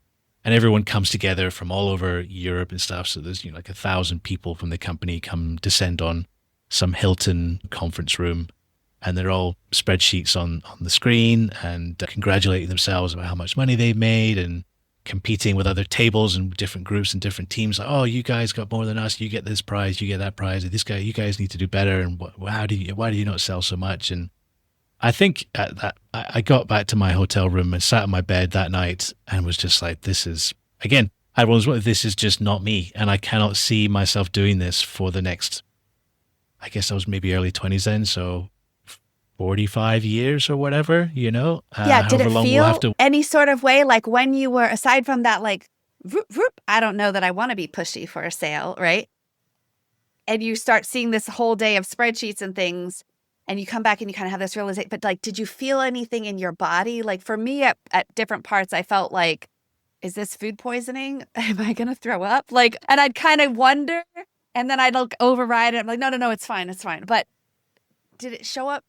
And everyone comes together from all over Europe and stuff. So there's, like 1,000 people from the company descend on some Hilton conference room. And they're all spreadsheets on the screen and congratulating themselves about how much money they've made and competing with other tables and different groups and different teams. Like, oh, you guys got more than us. You get this prize. You get that prize. This guy, you guys need to do better. And why do you not sell so much? And I think at that, I got back to my hotel room and sat in my bed that night and was just like, this is, again, this is just not me. And I cannot see myself doing this for the next, I guess I was maybe early 20s then. So 45 years or whatever, Yeah. Did it feel any sort of way? Like when you were, aside from that, like, I don't know that I want to be pushy for a sale, right? And you start seeing this whole day of spreadsheets and things, and you come back and you kind of have this realization, but like, did you feel anything in your body? Like for me at different parts, I felt like, is this food poisoning? Am I going to throw up? Like, and I'd kind of wonder, and then I'd override it. I'm like, no, it's fine. But did it show up?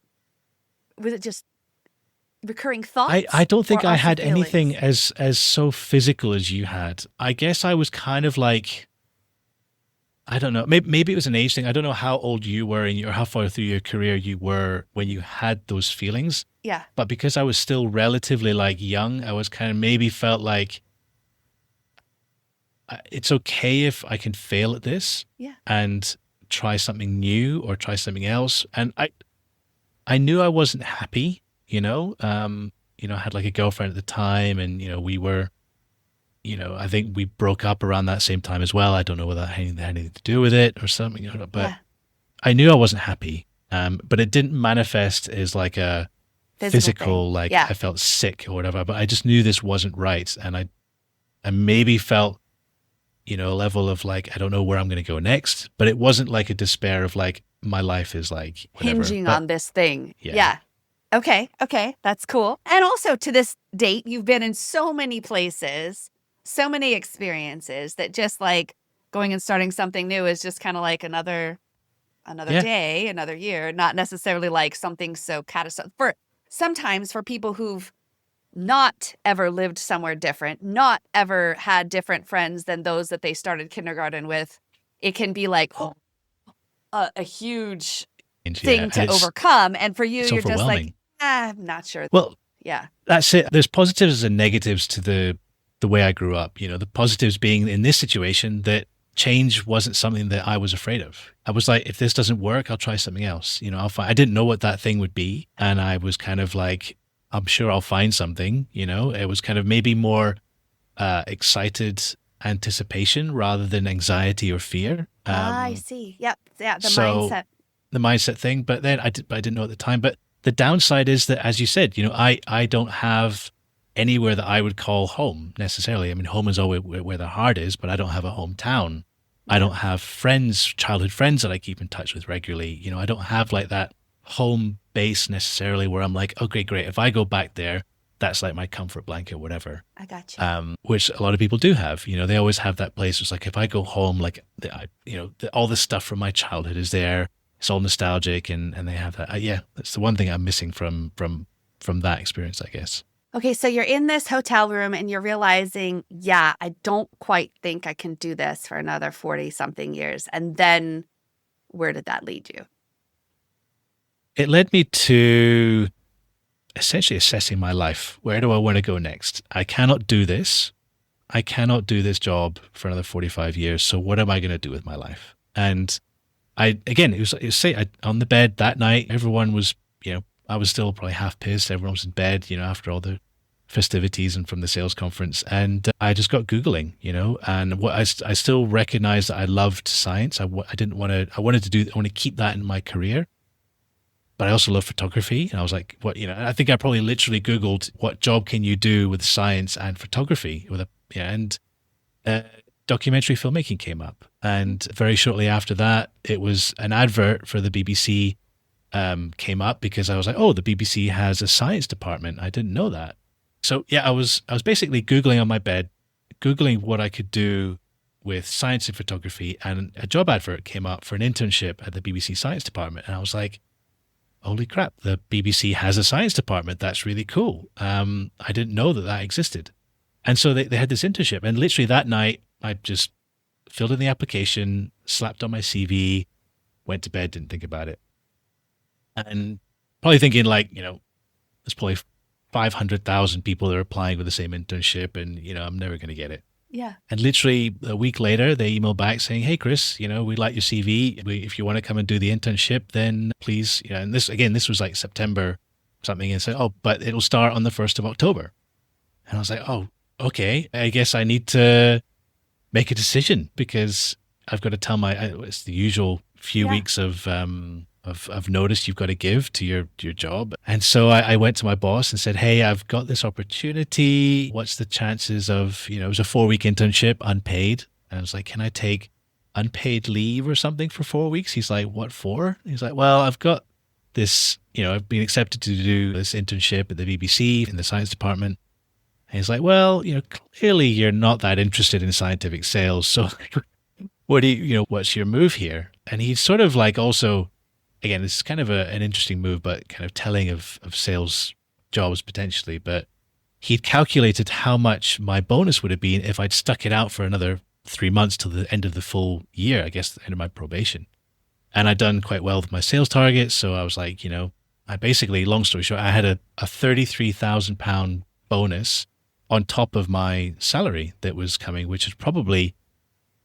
Was it just recurring thoughts? I don't think I had anything as so physical as you had. I guess I was kind of like, I don't know, maybe it was an age thing. I don't know how old you were or how far through your career you were when you had those feelings. Yeah. But because I was still relatively young, I was kind of maybe felt like it's okay if I can fail at this Yeah. and try something new or try something else. And I knew I wasn't happy, I had like a girlfriend at the time, and, we were, I think we broke up around that same time as well. I don't know whether that had anything to do with it or something, but Yeah. I knew I wasn't happy. But it didn't manifest as like a Thing. physical, like Yeah. I felt sick or whatever, but I just knew this wasn't right. And I maybe felt, a level of like, I don't know where I'm going to go next, but it wasn't like a despair of like, my life is like whatever. Hinging But on this thing. yeah. Yeah. Okay. Okay. That's cool. And also to this date, you've been in so many places, so many experiences that just like going and starting something new is just kind of like another Yeah. day, another year, not necessarily like something so catastrophic. Sometimes for people who've not ever lived somewhere different, not ever had different friends than those that they started kindergarten with, it can be like a huge thing to overcome. And for you, it's you're just like, overwhelming. I'm not sure. Well, Yeah. that's it. There's positives and negatives to the way I grew up. The positives being in this situation that change wasn't something that I was afraid of. I was like, if this doesn't work, I'll try something else. I didn't know what that thing would be. And I was kind of like, I'm sure I'll find something, It was kind of maybe more excited anticipation rather than anxiety or fear. I see. Yep. Yeah. The so mindset. The mindset thing. But then I didn't know at the time. But the downside is that, as you said, I don't have anywhere that I would call home necessarily. I mean, home is always where the heart is, but I don't have a hometown. I don't have friends, childhood friends that I keep in touch with regularly. I don't have like that home base necessarily where I'm like, okay, great. If I go back there, that's like my comfort blanket, whatever. I got you. Which a lot of people do have. They always have that place. It's like, if I go home, like, all the stuff from my childhood is there. It's all nostalgic, and they have that. Yeah, that's the one thing I'm missing from that experience, I guess. Okay, so you're in this hotel room and you're realizing, yeah, I don't quite think I can do this for another 40-something years. And then where did that lead you? It led me to essentially assessing my life. Where do I want to go next? I cannot do this. I cannot do this job for another 45 years. So what am I going to do with my life? And it was on the bed that night, everyone was, I was still probably half pissed. Everyone was in bed, after all the festivities and from the sales conference. And I just got Googling, and what I still recognized that I loved science. I wanted to keep that in my career. But I also love photography. And I was like, I think I probably literally Googled, what job can you do with science and photography? Documentary filmmaking came up. And very shortly after that, it was an advert for the BBC came up, because I was like, oh, the BBC has a science department. I didn't know that. So yeah, I was basically Googling on my bed, Googling what I could do with science and photography, and a job advert came up for an internship at the BBC science department. And I was like, holy crap, the BBC has a science department. That's really cool. I didn't know that existed. And so they had this internship. And literally that night, I just filled in the application, slapped on my CV, went to bed, didn't think about it. And probably thinking like, there's probably 500,000 people that are applying for the same internship, and, I'm never going to get it. Yeah. And literally a week later, they emailed back saying, hey, Chris, we like your CV. If you want to come and do the internship, then please, and this was like September something, and said, oh, but it'll start on the 1st of October. And I was like, oh, okay, I guess I need to make a decision, because I've got to tell it's the usual few weeks of notice you've got to give to your job. And so I went to my boss and said, hey, I've got this opportunity. What's the chances of, it was a 4-week internship, unpaid. And I was like, can I take unpaid leave or something for 4 weeks? He's like, what for? He's like, well, I've got this, I've been accepted to do this internship at the BBC in the science department. And he's like, well, clearly you're not that interested in scientific sales. So what's your move here? And he's sort of like also, again, this is kind of an interesting move, but kind of telling of sales jobs potentially. But he'd calculated how much my bonus would have been if I'd stuck it out for another 3 months till the end of the full year, I guess, the end of my probation. And I'd done quite well with my sales targets. So I was like, I basically, long story short, I had a £33,000 bonus on top of my salary that was coming, which is probably,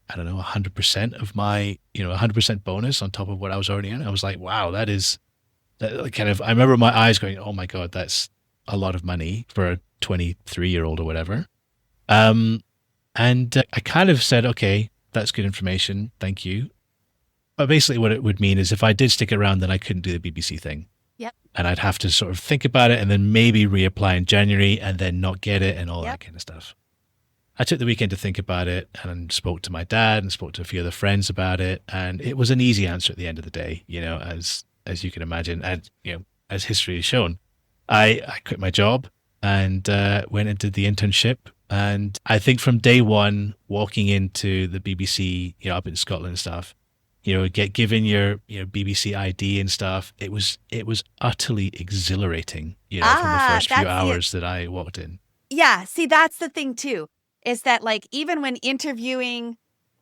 I don't know, 100% of my, 100% bonus on top of what I was already in. I was like, wow, that kind of, I remember my eyes going, oh my God, that's a lot of money for a 23-year-old or whatever. And I kind of said, okay, that's good information. Thank you. But basically what it would mean is if I did stick around, then I couldn't do the BBC thing. Yep. And I'd have to sort of think about it and then maybe reapply in January and then not get it and all that kind of stuff. I took the weekend to think about it and spoke to my dad and spoke to a few other friends about it. And it was an easy answer at the end of the day, as you can imagine. And, as history has shown, I quit my job and went and did the internship. And I think from day one, walking into the BBC, up in Scotland and stuff, get given your BBC ID and stuff. It was utterly exhilarating, from the first few hours that I walked in. Yeah, see, that's the thing too, is that like even when interviewing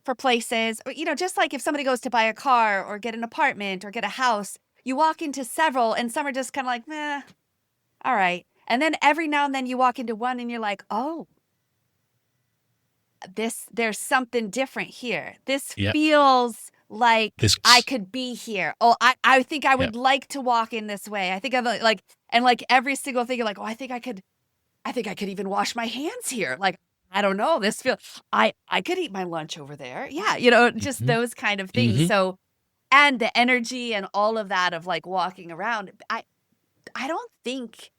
for places, or just like if somebody goes to buy a car or get an apartment or get a house, you walk into several and some are just kind of like, meh, all right. And then every now and then you walk into one and you're like, oh, there's something different here. This feels like I could be here. Oh, I think I would like to walk in this way. I think I'm like, and like every single thing, you're like, oh, I think I could even wash my hands here. Like, I don't know, I could eat my lunch over there. Yeah. Just those kind of things. Mm-hmm. So, and the energy and all of that of like walking around, I don't think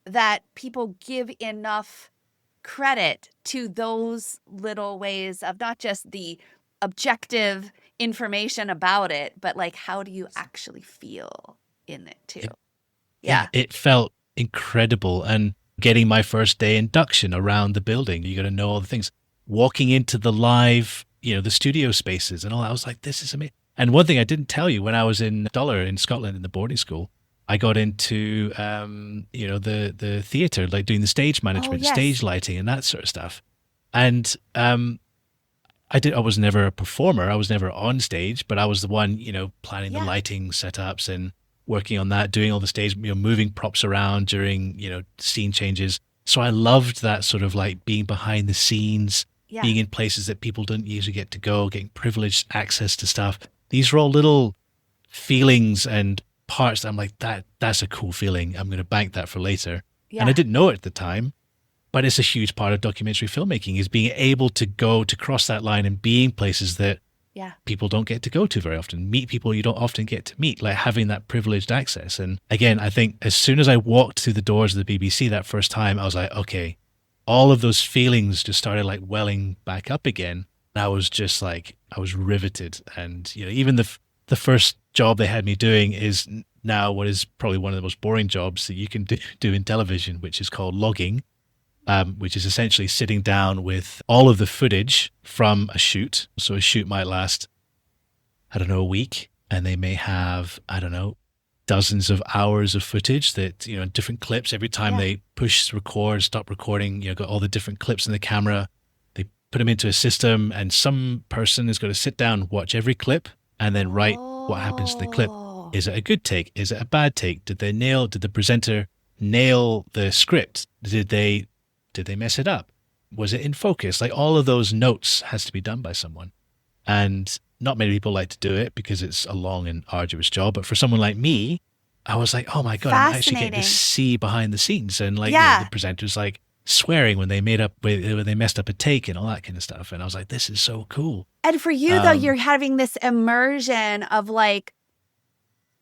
that people give enough credit to those little ways of not just the objective information about it, but like how do you actually feel in it too? It felt incredible. And getting my first day induction around the building, you got to know all the things. Walking into the live, the studio spaces and all that, I was like, this is amazing. And one thing I didn't tell you, when I was in Scotland in the boarding school, I got into the theater, like doing the stage management, stage lighting, and that sort of stuff. And I was never a performer. I was never on stage, but I was the one, planning the lighting setups and working on that, doing all the stage, moving props around during, scene changes. So I loved that sort of like being behind the scenes, being in places that people don't usually get to go, getting privileged access to stuff. These are all little feelings and parts that I'm like, that's a cool feeling. I'm going to bank that for later. Yeah. And I didn't know it at the time, but it's a huge part of documentary filmmaking, is being able to go to cross that line and being places that people don't get to go to very often, meet people you don't often get to meet, like having that privileged access. And again, I think as soon as I walked through the doors of the BBC that first time, I was like, okay, all of those feelings just started like welling back up again. And I was just like, I was riveted. And, even the first job they had me doing is now what is probably one of the most boring jobs that you can do in television, which is called logging, which is essentially sitting down with all of the footage from a shoot. So a shoot might last, I don't know, a week, and they may have, I don't know, dozens of hours of footage that, different clips. Every time they push record, stop recording, got all the different clips in the camera. They put them into a system, and some person is going to sit down, watch every clip, and then write what happens to the clip. Is it a good take? Is it a bad take? Did the presenter nail the script? Did they mess it up? Was it in focus? Like all of those notes has to be done by someone. And not many people like to do it because it's a long and arduous job. But for someone like me, I was like, oh my God, I'm actually getting to see behind the scenes. And like the presenters like swearing when they messed up a take and all that kind of stuff. And I was like, this is so cool. And for you though, you're having this immersion of like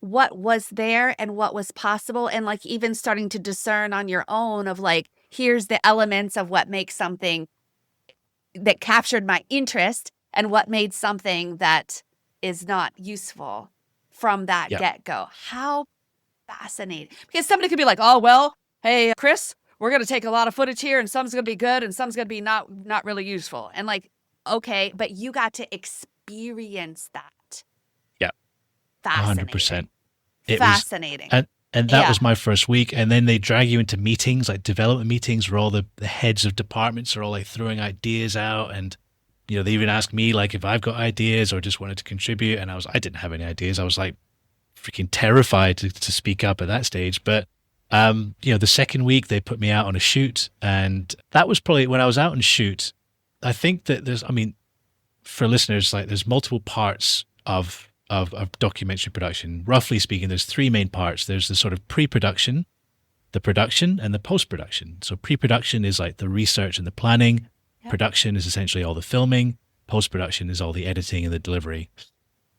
what was there and what was possible, and like even starting to discern on your own of like, here's the elements of what makes something that captured my interest and what made something that is not useful from that get-go. How fascinating. Because somebody could be like, oh, well, hey, Chris, we're going to take a lot of footage here and some's going to be good and some's going to be not really useful. And like, okay, but you got to experience that. Yeah. Fascinating. 100%. Fascinating. And that was my first week. And then they drag you into meetings, like development meetings, where all the heads of departments are all like throwing ideas out. And, they even ask me like if I've got ideas or just wanted to contribute. And I didn't have any ideas. I was like freaking terrified to speak up at that stage. But The second week they put me out on a shoot, and that was probably when I was out on shoot. I think that for listeners, like there's multiple parts of documentary production. Roughly speaking, there's three main parts. There's the sort of pre-production, the production, and the post-production. So pre-production is like the research and the planning. Yep. Production is essentially all the filming. Post-production is all the editing and the delivery.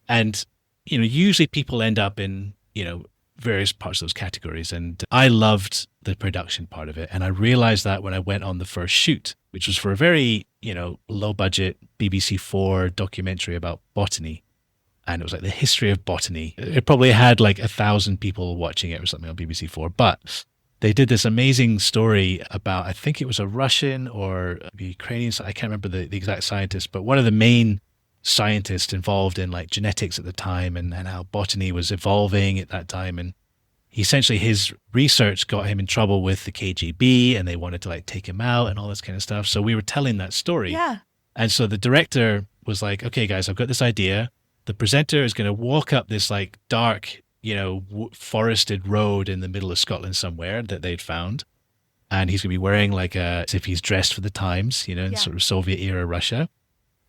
And, usually people end up in, various parts of those categories. And I loved the production part of it. And I realized that when I went on the first shoot, which was for a very, low budget BBC4 documentary about botany. And it was like the history of botany. It probably had like 1,000 people watching it or something on BBC4. But they did this amazing story about, I think it was a Russian or a Ukrainian, I can't remember the exact scientist, but one of the main scientists involved in like genetics at the time and how botany was evolving at that time. And essentially his research got him in trouble with the KGB and they wanted to like take him out and all this kind of stuff. So we were telling that story. Yeah. And so the director was like, okay, guys, I've got this idea. The presenter is going to walk up this like dark, forested road in the middle of Scotland somewhere that they'd found. And he's going to be wearing like as if he's dressed for the times, in sort of Soviet era Russia,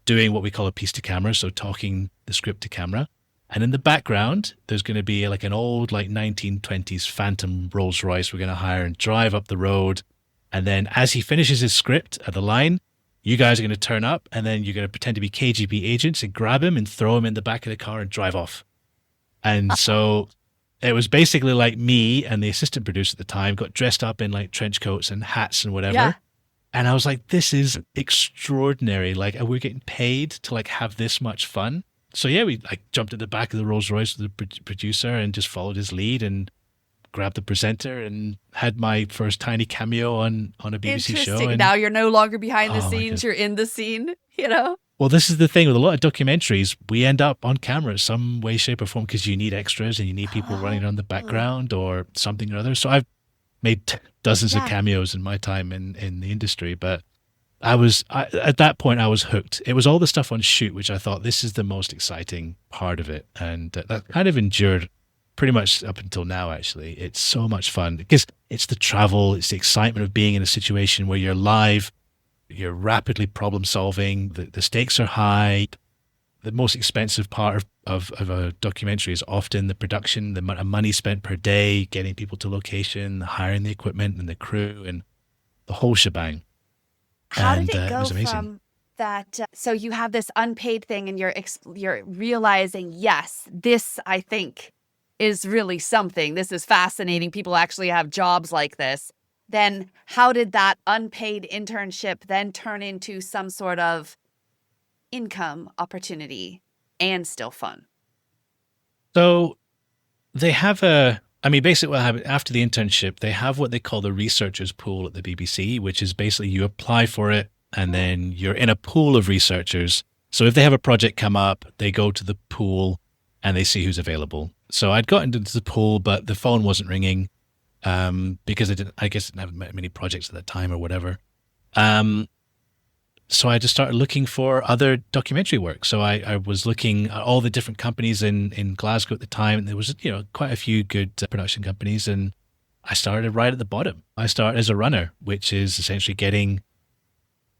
doing what we call a piece to camera. So talking the script to camera. And in the background, there's going to be like an old like 1920s Phantom Rolls Royce we're going to hire and drive up the road. And then as he finishes his script at the line, you guys are going to turn up and then you're going to pretend to be KGB agents and grab him and throw him in the back of the car and drive off. And so it was basically like me and the assistant producer at the time got dressed up in like trench coats and hats and whatever. Yeah. And I was like, this is extraordinary. Like, we're getting paid to like have this much fun. So yeah, we like jumped at the back of the Rolls Royce with the producer and just followed his lead and grabbed the presenter and had my first tiny cameo on a BBC show. And now you're no longer behind the scenes, you're in the scene, Well, this is the thing with a lot of documentaries, we end up on camera some way, shape or form because you need extras and you need people running around the background or something or other. So I've made dozens of cameos in my time in the industry, but at that point I was hooked. It was all the stuff on shoot, which I thought this is the most exciting part of it. And that kind of endured pretty much up until now, actually. It's so much fun because it's the travel, it's the excitement of being in a situation where you're live, you're rapidly problem solving, the stakes are high. The most expensive part of a documentary is often the production, the amount of money spent per day, getting people to location, hiring the equipment and the crew and the whole shebang. How did it go from that? So you have this unpaid thing and you're realizing, yes, this I think is really something. This is fascinating. People actually have jobs like this. Then how did that unpaid internship then turn into some sort of income opportunity and still fun? So they have basically what happened after the internship, they have what they call the researchers pool at the BBC, which is basically you apply for it and then you're in a pool of researchers. So if they have a project come up, they go to the pool and they see who's available. So I'd gotten into the pool, but the phone wasn't ringing because I guess I didn't have many projects at that time or whatever. So I just started looking for other documentary work. So I was looking at all the different companies in Glasgow at the time. And there was, quite a few good production companies. And I started right at the bottom. I started as a runner, which is essentially getting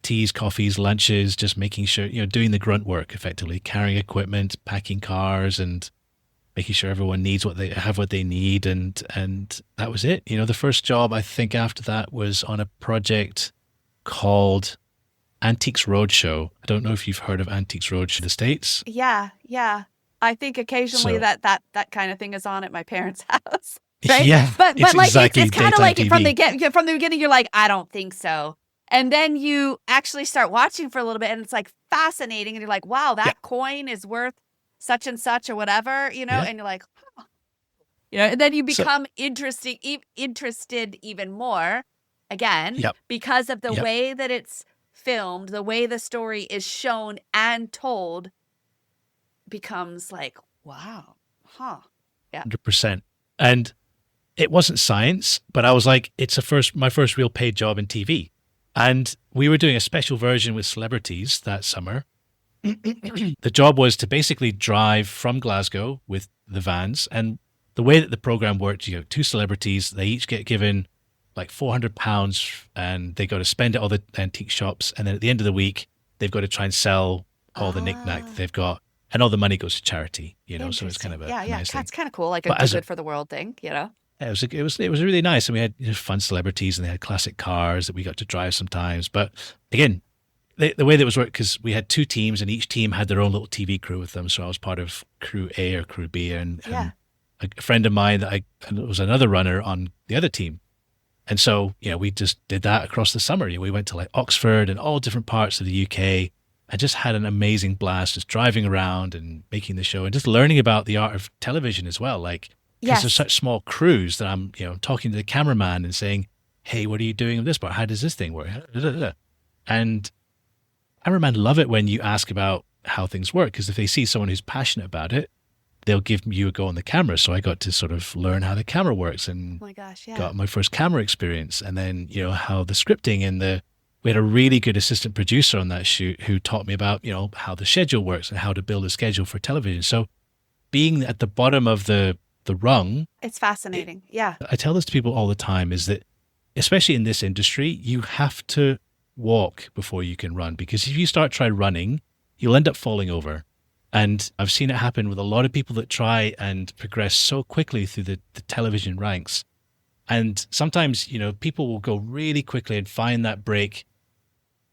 teas, coffees, lunches, just making sure, doing the grunt work effectively, carrying equipment, packing cars and making sure everyone needs what they need. And that was it. The first job I think after that was on a project called Antiques Roadshow. I don't know if you've heard of Antiques Roadshow in the States. Yeah. I think occasionally that kind of thing is on at my parents' house. Right? Yeah, but like exactly it's kind of like TV. from the beginning, you're like, I don't think so. And then you actually start watching for a little bit and it's like fascinating. And you're like, wow, that coin is worth such and such or whatever, and you're like, huh. And then you become interested even more again, because of the way that it's filmed, the way the story is shown and told becomes like, wow, huh. Yeah. 100%. And it wasn't science, but I was like, it's my first real paid job in TV. And we were doing a special version with celebrities that summer. The job was to basically drive from Glasgow with the vans. And the way that the program worked, you have two celebrities, they each get given like £400 and they got to spend it at all the antique shops. And then at the end of the week, they've got to try and sell all the knickknack that they've got. And all the money goes to charity, so it's kind of a nice thing. That's kind of cool, like But a good for the world thing, it was really nice. And we had fun celebrities and they had classic cars that we got to drive sometimes. But again, the way that was worked, because we had two teams and each team had their own little TV crew with them. So I was part of crew A or crew B, and a friend of mine that was another runner on the other team. And so, we just did that across the summer. We went to like Oxford and all different parts of the UK. I just had an amazing blast just driving around and making the show and just learning about the art of television as well. Like, because there's such small crews that I'm, talking to the cameraman and saying, hey, what are you doing with this part? How does this thing work? And cameramen love it when you ask about how things work, because if they see someone who's passionate about it, they'll give you a go on the camera. So I got to sort of learn how the camera works and got my first camera experience. And then, how the scripting and we had a really good assistant producer on that shoot who taught me about, how the schedule works and how to build a schedule for television. So being at the bottom of the rung. It's fascinating. I tell this to people all the time, is that, especially in this industry, you have to walk before you can run, because if you start running, you'll end up falling over. And I've seen it happen with a lot of people that try and progress so quickly through the television ranks. And sometimes, people will go really quickly and find that break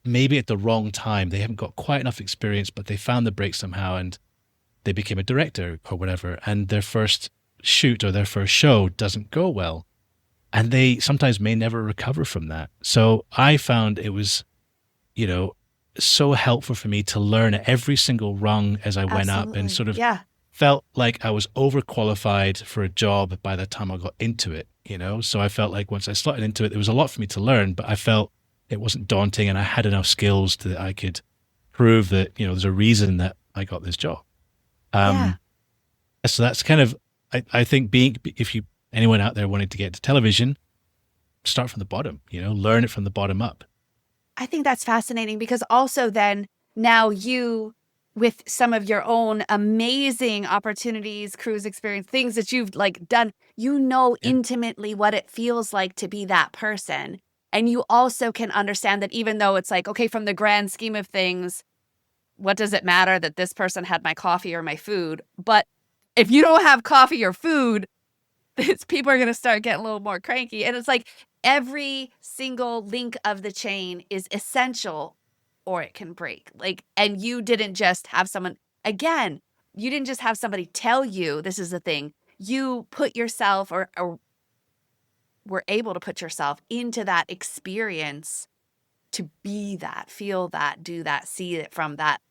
maybe at the wrong time. They haven't got quite enough experience, but they found the break somehow and they became a director or whatever. And their first shoot or their first show doesn't go well. And they sometimes may never recover from that. So I found it was, so helpful for me to learn at every single rung as I went up, and sort of felt like I was overqualified for a job by the time I got into it, So I felt like once I started into it, there was a lot for me to learn, but I felt it wasn't daunting and I had enough skills that I could prove that, there's a reason that I got this job. So that's kind of, I think if anyone out there wanting to get into television, start from the bottom, learn it from the bottom up. I think that's fascinating, because also then now you, with some of your own amazing opportunities, cruise experience, things that you've done, intimately what it feels like to be that person. And you also can understand that even though it's like, okay, from the grand scheme of things, what does it matter that this person had my coffee or my food? But if you don't have coffee or food, people are going to start getting a little more cranky. And it's like every single link of the chain is essential or it can break. And you didn't just have you didn't just have somebody tell you this is the thing. You put yourself or were able to put yourself into that experience to be that, feel that, do that, see it from that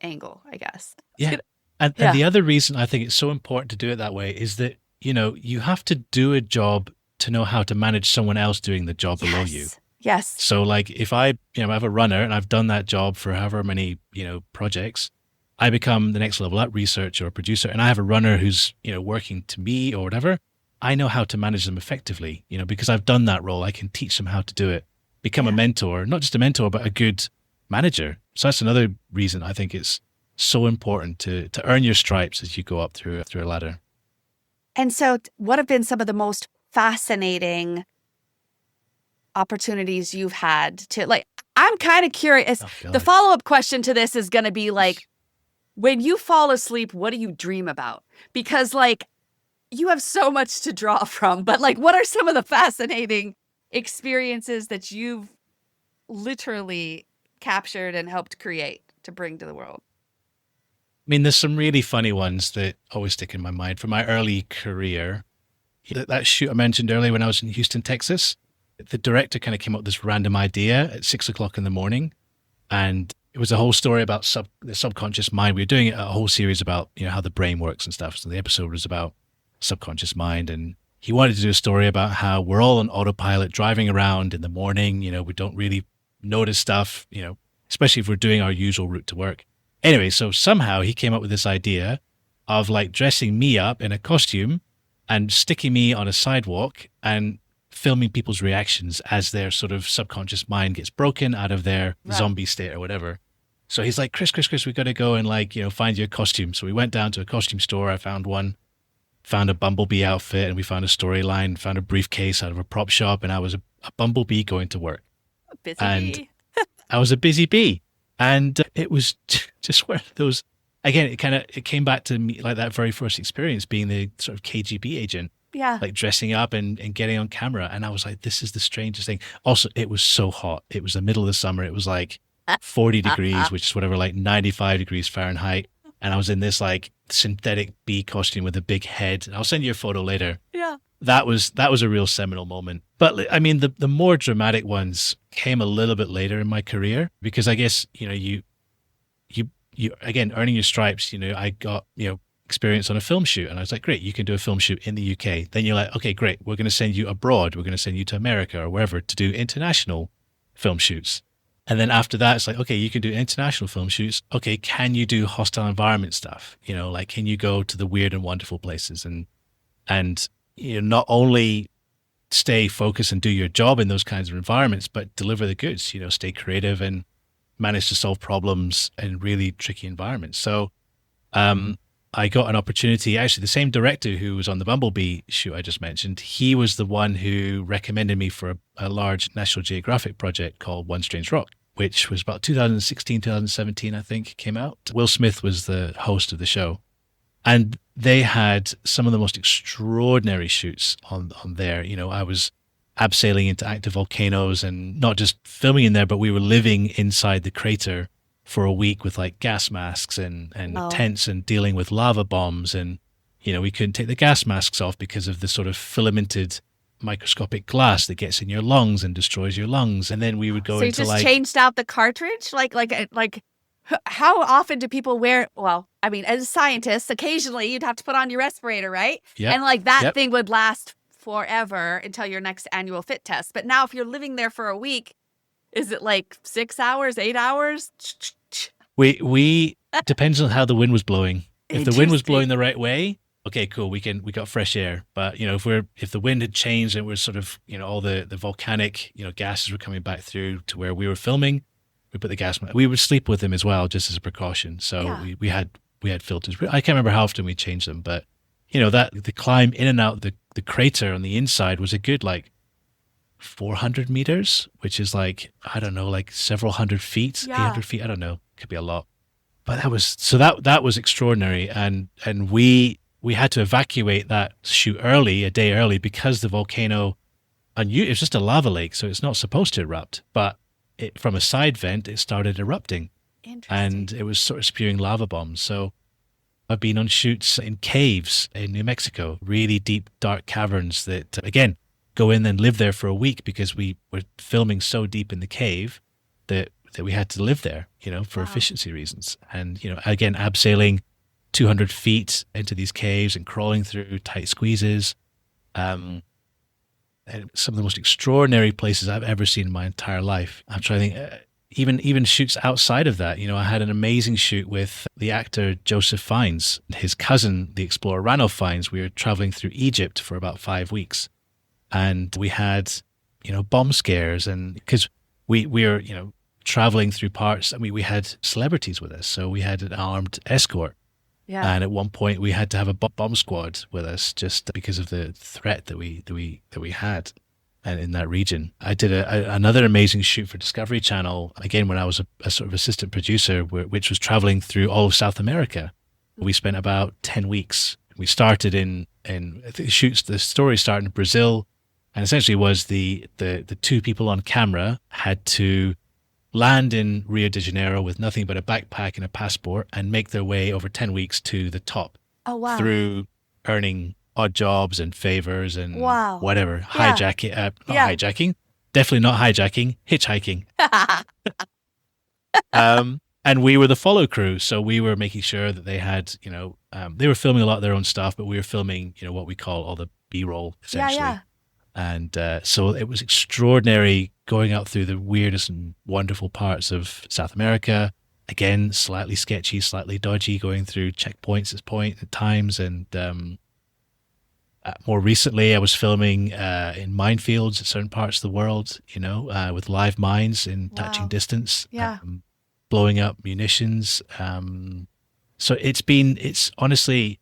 angle, I guess. Yeah. And the other reason I think it's so important to do it that way is that, you have to do a job to know how to manage someone else doing the job below you. Yes. So if I have a runner and I've done that job for however many, projects, I become the next level up, researcher or producer, and I have a runner who's, working to me or whatever. I know how to manage them effectively, because I've done that role. I can teach them how to do it, become a mentor, not just a mentor, but a good manager. So that's another reason I think it's so important to earn your stripes as you go up through a ladder. And so what have been some of the most fascinating opportunities you've had to I'm kind of curious. The follow-up question to this is going to be when you fall asleep, what do you dream about? Because you have so much to draw from, but what are some of the fascinating experiences that you've literally captured and helped create to bring to the world? I mean, there's some really funny ones that always stick in my mind from my early career. That shoot I mentioned earlier when I was in Houston, Texas, the director kind of came up with this random idea at 6:00 in the morning. And it was a whole story about the subconscious mind. We were doing a whole series about, how the brain works and stuff. So the episode was about subconscious mind. And he wanted to do a story about how we're all on autopilot driving around in the morning. We don't really notice stuff, especially if we're doing our usual route to work. Anyway, so somehow he came up with this idea of dressing me up in a costume and sticking me on a sidewalk and filming people's reactions as their sort of subconscious mind gets broken out of their zombie state or whatever. So he's like, Chris, we got to go and find you a costume. So we went down to a costume store. I found one found a bumblebee outfit, and we found a storyline, found a briefcase out of a prop shop, and I was a bumblebee going to work. Busy And bee. I was a busy bee. And it was just one of those, again, it came back to me like that very first experience being the sort of KGB agent, Yeah. like dressing up and getting on camera. And I was like, this is the strangest thing. Also, it was so hot. It was the middle of the summer. It was like 40 degrees, which is whatever, like 95 degrees Fahrenheit. And I was in this like synthetic bee costume with a big head. I'll send you a photo later. Yeah. That was a real seminal moment. But I mean, the more dramatic ones came a little bit later in my career, because I guess, you again, earning your stripes, I got, experience on a film shoot. And I was like, great, you can do a film shoot in the UK. Then you're like, okay, great, we're going to send you abroad. We're going to send you to America or wherever to do international film shoots. And then after that, it's like, okay, you can do international film shoots. Okay, can you do hostile environment stuff? Like, can you go to the weird and wonderful places and not only stay focused and do your job in those kinds of environments, but deliver the goods, stay creative and manage to solve problems in really tricky environments. So I got an opportunity, actually the same director who was on the Bumblebee shoot I just mentioned, he was the one who recommended me for a large National Geographic project called One Strange Rock, which was about 2016, 2017, I think, came out. Will Smith was the host of the show. And they had some of the most extraordinary shoots on there. I was abseiling into active volcanoes and not just filming in there, but we were living inside the crater for a week with like gas masks and Wow. tents and dealing with lava bombs. And, we couldn't take the gas masks off because of the sort of filamented microscopic glass that gets in your lungs and destroys your lungs. And then we would go So you into just changed out the cartridge? Like, how often do people wear, well, I mean, as scientists, occasionally you'd have to put on your respirator, right? Yep. And like that Yep. thing would last forever until your next annual fit test. But now if you're living there for a week, is it like 6 hours, 8 hours? We depends on how the wind was blowing. If the wind was Interesting. blowing the right way, okay, cool, we got fresh air. But if the wind had changed and we're sort of all the volcanic gases were coming back through to where we were filming, we put the gas. We would sleep with them as well, just as a precaution. So Yeah. we had filters. I can't remember how often we changed them, but that the climb in and out the crater on the inside was a good like 400 meters, which is like, I don't know, like several hundred feet, Yeah. 800 feet. I don't know, could be a lot. But that was extraordinary, and we had to evacuate that shoot a day early, because the volcano, it was just a lava lake, so it's not supposed to erupt, but from a side vent, it started erupting, and it was sort of spewing lava bombs. So I've been on shoots in caves in New Mexico, really deep, dark caverns that, again, go in and live there for a week, because we were filming so deep in the cave that we had to live there, for efficiency reasons. And, again, abseiling 200 feet into these caves and crawling through tight squeezes. And some of the most extraordinary places I've ever seen in my entire life. I'm trying to think, even shoots outside of that. I had an amazing shoot with the actor Joseph Fiennes, his cousin, the explorer Ranulph Fiennes. We were traveling through Egypt for about 5 weeks. And we had, bomb scares, and because we were, traveling through parts. I mean, we had celebrities with us, so we had an armed escort. Yeah. And at one point, we had to have a bomb squad with us just because of the threat that we had, and in that region. I did another amazing shoot for Discovery Channel again when I was a sort of assistant producer, which was traveling through all of South America. We spent about 10 weeks. We started in I think the story started in Brazil, and essentially was the two people on camera had to land in Rio de Janeiro with nothing but a backpack and a passport, and make their way over 10 weeks to the top. Oh, wow. Through earning odd jobs and favors and whatever. Yeah. Hijacking, hijacking, definitely not hijacking, hitchhiking. And we were the follow crew. So we were making sure that they had, they were filming a lot of their own stuff, but we were filming, what we call all the B-roll, essentially. Yeah. And so it was extraordinary going out through the weirdest and wonderful parts of South America. Again, slightly sketchy, slightly dodgy, going through checkpoints at times. And more recently, I was filming in minefields at certain parts of the world, with live mines in touching distance, blowing up munitions. So it's honestly,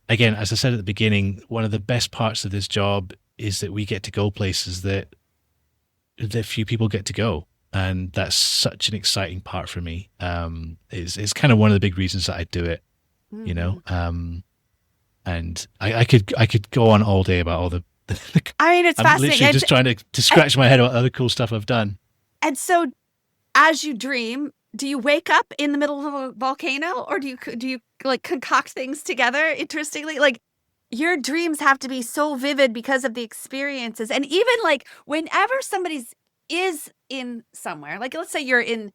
again, as I said at the beginning, one of the best parts of this job is that we get to go places that few people get to go. And that's such an exciting part for me. It's kind of one of the big reasons that I do it, you Mhm. know. And I could go on all day about all I mean, it's I'm fascinating. literally just trying to And, scratch my head about other cool stuff I've done. and so, as you dream, do you wake up in the middle of a volcano, or do you like concoct things together? Interestingly, like your dreams have to be so vivid because of the experiences, and even like whenever somebody's is in somewhere, like let's say you're in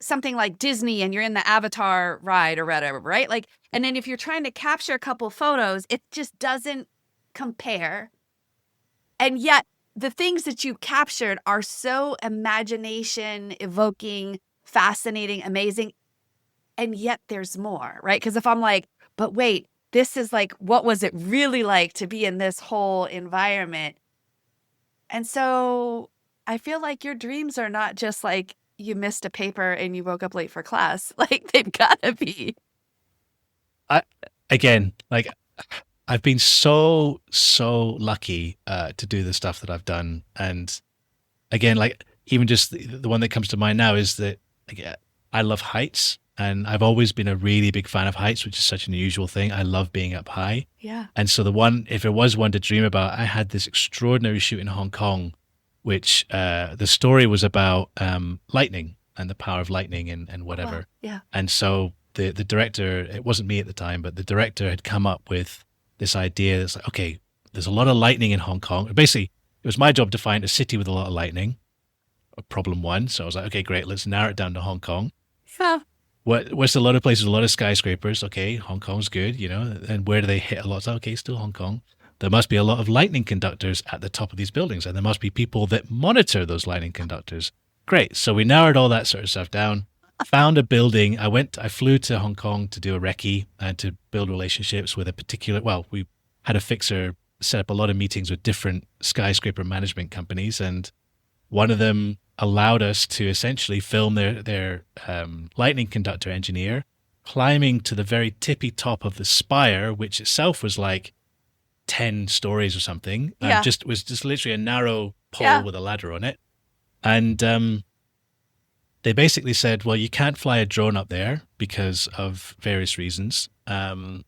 something like Disney and you're in the Avatar ride or whatever, right? Like, and then if you're trying to capture a couple photos, it just doesn't compare. And yet, the things that you captured are so imagination evoking, fascinating, amazing. And yet, there's more, right? Because if I'm like, but wait, this is like, what was it really like to be in this whole environment? And so I feel like your dreams are not just like you missed a paper and you woke up late for class. Like, they've got to be. I again, like I've been so lucky to do the stuff that I've done, and again, like even just the one that comes to mind now is that like, I love heights, and I've always been a really big fan of heights, which is such an unusual thing. I love being up high, Yeah. and so the one, if there was one to dream about, I had this extraordinary shoot in Hong Kong, which the story was about lightning and the power of lightning and Oh, wow. whatever, Yeah. and so the director, it wasn't me at the time, but the director had come up with this idea that's like, okay, there's a lot of lightning in Hong Kong. Basically, it was my job to find a city with a lot of lightning, problem one. So I was like, okay, great, let's narrow it down to Hong Kong. Yeah. What's a lot of places, a lot of skyscrapers? Okay, Hong Kong's good, you know. And where do they hit a lot? Okay, still Hong Kong. There must be a lot of lightning conductors at the top of these buildings, and there must be people that monitor those lightning conductors. Great. So we narrowed all that sort of stuff down. Found a building. I flew to Hong Kong to do a recce and to build relationships with a particular. Well, we had a fixer set up a lot of meetings with different skyscraper management companies, and one of them allowed us to essentially film their lightning conductor engineer climbing to the very tippy top of the spire, which itself was like 10 stories or something. Yeah. Just was just literally a narrow pole Yeah. with a ladder on it. And they basically said, well, you can't fly a drone up there because of various reasons. And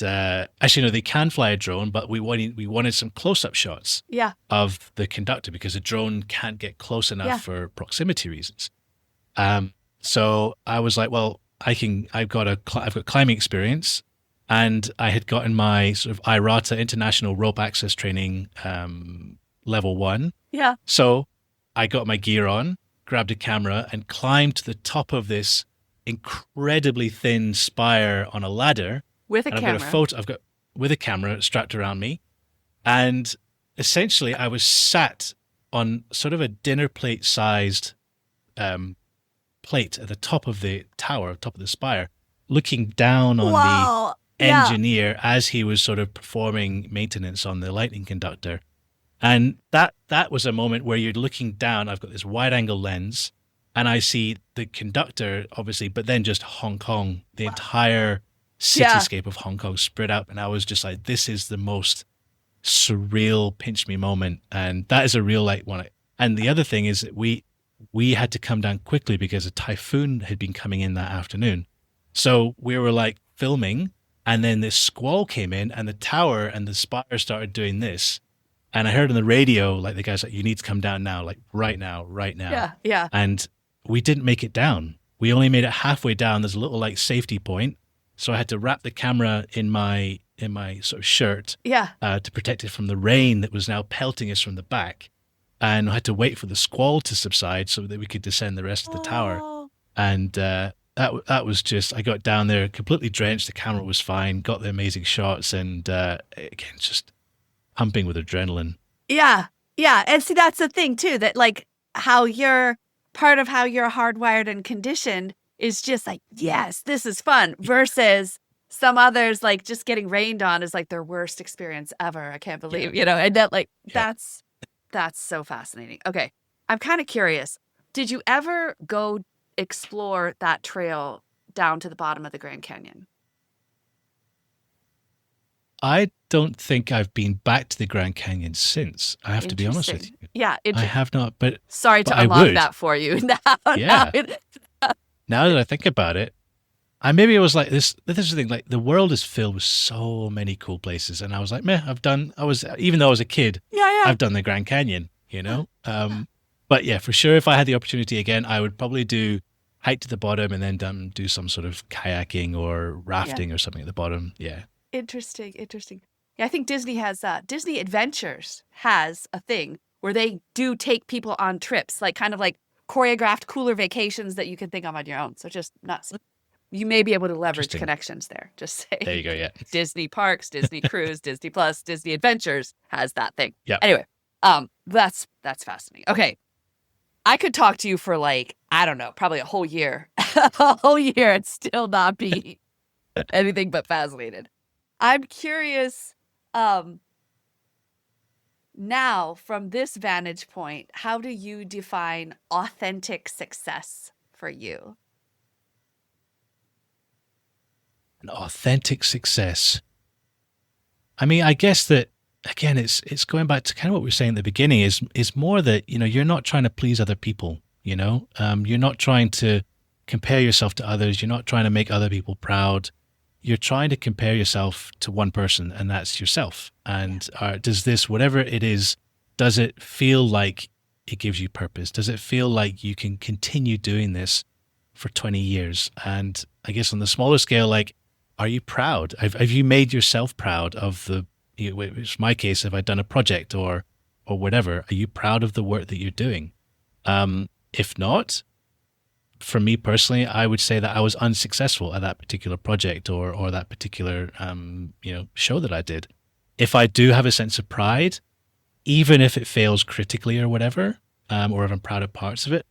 actually, no, they can fly a drone, but we wanted some close-up shots Yeah. of the conductor because a drone can't get close enough Yeah. for proximity reasons. So I was like, well, I've got climbing experience, and I had gotten my sort of IRATA International Rope Access Training level 1. Yeah. So I got my gear on, grabbed a camera, and climbed to the top of this incredibly thin spire on a ladder. With a And I've camera. got a photo. I've got with a camera strapped around me, and essentially I was sat on sort of a dinner plate sized plate at the top of the tower, top of the spire, looking down on Wow. the Yeah. engineer as he was sort of performing maintenance on the lightning conductor. And that was a moment where you're looking down. I've got this wide angle lens, and I see the conductor, obviously, but then just Hong Kong, the entire cityscape of Hong Kong spread out. And I was just like, this is the most surreal pinch me moment. And that is a real like one. And the other thing is that we had to come down quickly because a typhoon had been coming in that afternoon. So we were like filming, and then this squall came in, and the tower and the spire started doing this. And I heard on the radio, like the guy's like, you need to come down now, like right now, right now. Yeah. Yeah. And we didn't make it down. We only made it halfway down. There's a little like safety point. So I had to wrap the camera in my sort of shirt Yeah. to protect it from the rain that was now pelting us from the back. And I had to wait for the squall to subside so that we could descend the rest of the tower. Oh. And that was just, I got down there completely drenched. The camera was fine, got the amazing shots, and again, just pumping with adrenaline. Yeah. Yeah. And see, that's the thing too, that like how you're part of how you're hardwired and conditioned is just like, yes, this is fun, versus some others like just getting rained on is like their worst experience ever. I can't believe, and that like, that's so fascinating. Okay. I'm kind of curious. Did you ever go explore that trail down to the bottom of the Grand Canyon? I don't think I've been back to the Grand Canyon since. I have to be honest with Interesting. you. Yeah. I have not, Sorry but to I unlock would. that for you. Yeah. Now that I think about it, I maybe it was like this. This is the thing. Like the world is filled with so many cool places, and I was like, meh. Even though I was a kid, Yeah. I've done the Grand Canyon. But yeah, for sure, if I had the opportunity again, I would probably do hike to the bottom and then do some sort of kayaking or rafting or something at the bottom. Yeah. Interesting. Yeah, I think Disney Adventures has a thing where they do take people on trips, like kind of like choreographed, cooler vacations that you can think of on your own. So just nuts. You may be able to leverage Interesting. connections there. Just say There you go. Yeah. Disney Parks, Disney Cruise, Disney Plus, Disney Adventures has that thing. Yeah. Anyway, that's fascinating. Okay. I could talk to you for like, I don't know, probably a whole year. A whole year and still not be anything but fascinated. I'm curious, now from this vantage point, how do you define authentic success for you? An authentic success. I mean, I guess that again, it's going back to kind of what we were saying at the beginning. Is more that you're not trying to please other people. You're not trying to compare yourself to others. You're not trying to make other people proud. You're trying to compare yourself to one person, and that's yourself. And does this, whatever it is, does it feel like it gives you purpose? Does it feel like you can continue doing this for 20 years? And I guess on the smaller scale, like, are you proud? Have you made yourself proud of it's my case, if I've done a project or whatever, are you proud of the work that you're doing? If not, for me personally, I would say that I was unsuccessful at that particular project or that particular show that I did. If I do have a sense of pride, even if it fails critically or whatever, or if I'm proud of parts of it,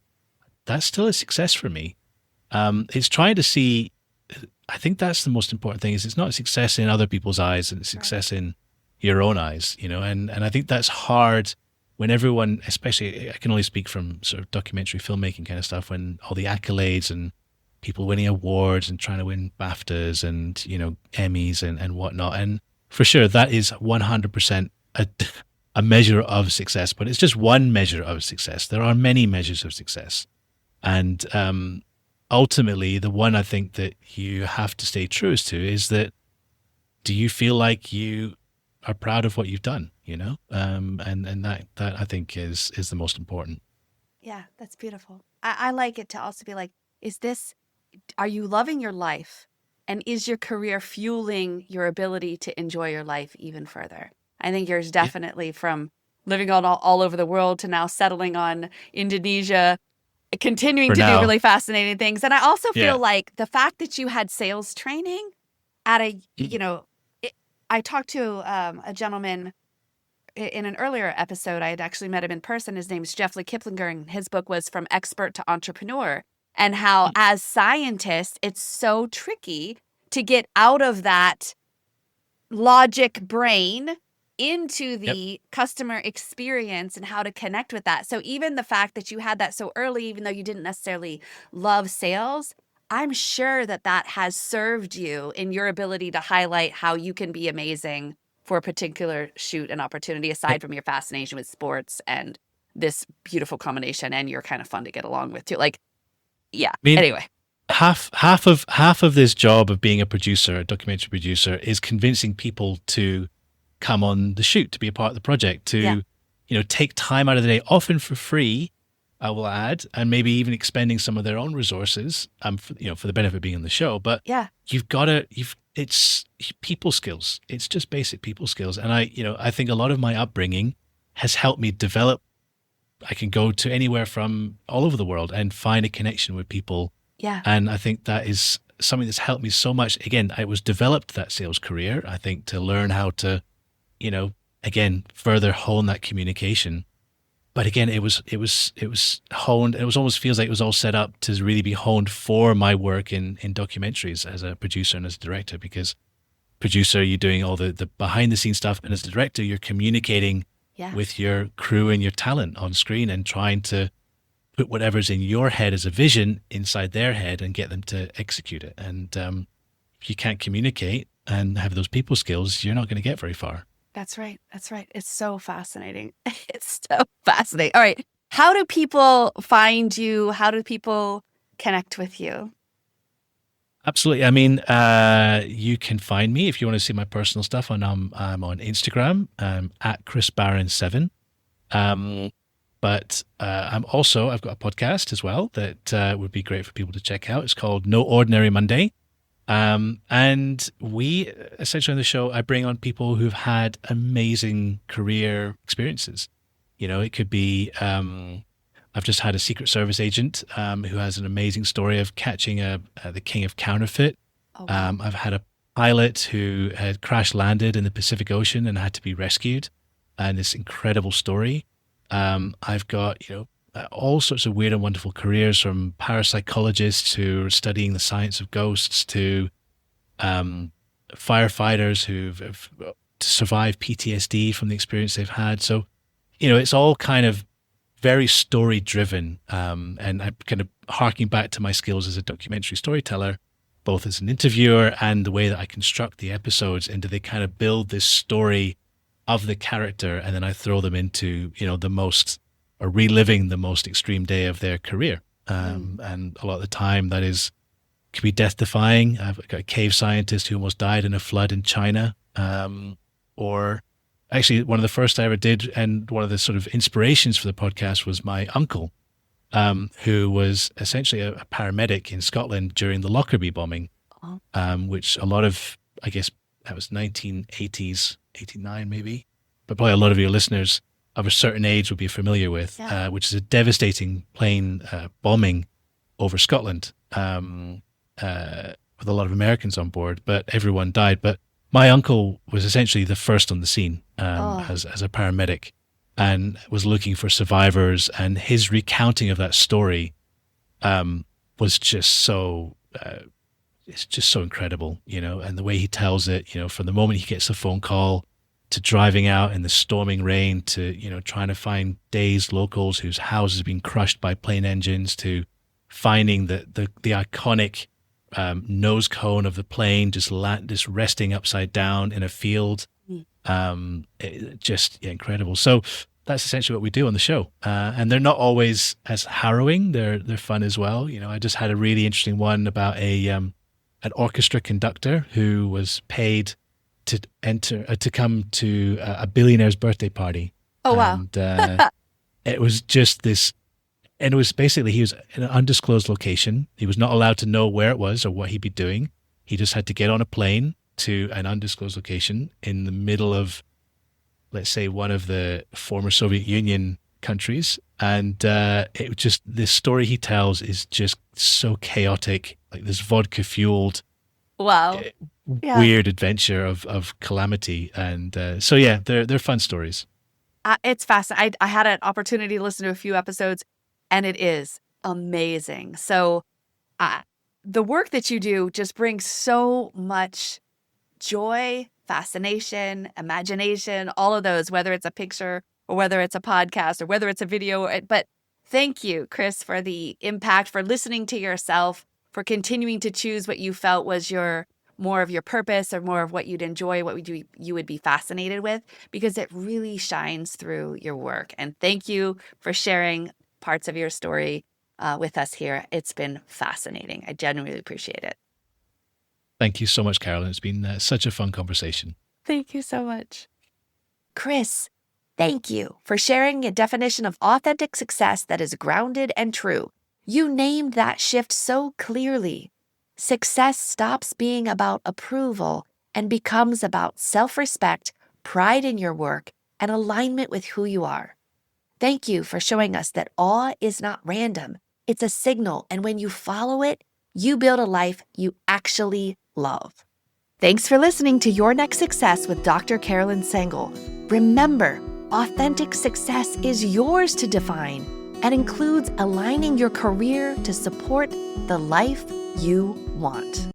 that's still a success for me. It's trying to see. I think that's the most important thing. Is it's not success in other people's eyes, and it's success in your own eyes. And I think that's hard when everyone, especially I can only speak from sort of documentary filmmaking kind of stuff, when all the accolades and people winning awards and trying to win BAFTAs and, Emmys and whatnot. And for sure, that is 100% a measure of success, but it's just one measure of success. There are many measures of success. And ultimately, the one I think that you have to stay truest to is that, do you feel like you are proud of what you've done, and that I think is the most important. Yeah, that's beautiful. I like it to also be like, are you loving your life? And is your career fueling your ability to enjoy your life even further? I think yours definitely from living all over the world to now settling on Indonesia, continuing to do really fascinating things. And I also feel like the fact that you had sales training at I talked to a gentleman in an earlier episode. I had actually met him in person. His name's Jeffrey Kiplinger, and his book was From Expert to Entrepreneur, and how as scientists, it's so tricky to get out of that logic brain into the customer experience and how to connect with that. So even the fact that you had that so early, even though you didn't necessarily love sales, I'm sure that has served you in your ability to highlight how you can be amazing for a particular shoot and opportunity, aside from your fascination with sports and this beautiful combination, and you're kind of fun to get along with too. Like, yeah. I mean, anyway, half of this job of being a producer, a documentary producer, is convincing people to come on the shoot, to be a part of the project, to take time out of the day, often for free, I will add, and maybe even expending some of their own resources, for the benefit of being on the show. But it's people skills. It's just basic people skills. And I think a lot of my upbringing has helped me develop. I can go to anywhere from all over the world and find a connection with people. Yeah. And I think that is something that's helped me so much. Again, I was developed that sales career, I think, to learn how to, again, further hone that communication. But again, it was honed. It was almost feels like it was all set up to really be honed for my work in documentaries as a producer and as a director. Because producer, you're doing all the behind the scenes stuff, and as a director, you're communicating with your crew and your talent on screen and trying to put whatever's in your head as a vision inside their head and get them to execute it. And if you can't communicate, and have those people skills, you're not going to get very far. That's right. That's right. It's so fascinating. It's so fascinating. All right. How do people find you? How do people connect with you? Absolutely. I mean, you can find me if you want to see my personal stuff. I'm on Instagram, at Chris Baron 7. But I've got a podcast as well that would be great for people to check out. It's called No Ordinary Monday. And we essentially on the show, I bring on people who've had amazing career experiences. It could be, I've just had a Secret Service agent who has an amazing story of catching the king of counterfeit. Oh, wow. I've had a pilot who had crash landed in the Pacific Ocean and had to be rescued, and this incredible story. I've got, all sorts of weird and wonderful careers, from parapsychologists who are studying the science of ghosts to firefighters who've survived PTSD from the experience they've had. So, it's all kind of very story driven. And I'm kind of harking back to my skills as a documentary storyteller, both as an interviewer and the way that I construct the episodes into they kind of build this story of the character, and then I throw them into, reliving the most extreme day of their career. And a lot of the time that can be death defying. I've got a cave scientist who almost died in a flood in China. Or actually one of the first I ever did, and one of the sort of inspirations for the podcast, was my uncle, who was essentially a paramedic in Scotland during the Lockerbie bombing, which a lot of, I guess that was 1980s, 89 maybe, but probably a lot of your listeners of a certain age would be familiar with, which is a devastating plane bombing over Scotland with a lot of Americans on board, but everyone died. But my uncle was essentially the first on the scene as a paramedic, and was looking for survivors, and his recounting of that story was just so it's just so incredible, and the way he tells it, from the moment he gets the phone call to driving out in the storming rain to, trying to find dazed locals whose houses have been crushed by plane engines, to finding the iconic nose cone of the plane just resting upside down in a field. Incredible. So that's essentially what we do on the show. And they're not always as harrowing. They're fun as well. I just had a really interesting one about an orchestra conductor who was paid to come to a billionaire's birthday party. Oh, wow. And it was just this, and it was basically, he was in an undisclosed location. He was not allowed to know where it was or what he'd be doing. He just had to get on a plane to an undisclosed location in the middle of, let's say, one of the former Soviet Union countries. And it just, this story he tells is just so chaotic, like this vodka fueled, wow, weird adventure of calamity. And they're fun stories. It's fascinating. I had an opportunity to listen to a few episodes, and it is amazing. So the work that you do just brings so much joy, fascination, imagination, all of those, whether it's a picture or whether it's a podcast or whether it's a video. But thank you, Chris, for the impact, for listening to yourself, for continuing to choose what you felt was more of your purpose, or more of what you'd enjoy, what you would be fascinated with, because it really shines through your work. And thank you for sharing parts of your story with us here. It's been fascinating. I genuinely appreciate it. Thank you so much, Carolyn. It's been such a fun conversation. Thank you so much. Chris, thank you for sharing a definition of authentic success that is grounded and true. You named that shift so clearly. Success stops being about approval and becomes about self-respect, pride in your work, and alignment with who you are. Thank you for showing us that awe is not random. It's a signal, and when you follow it, you build a life you actually love. Thanks for listening to Your Next Success with Dr. Carolyn Sengel. Remember, authentic success is yours to define and includes aligning your career to support the life you want.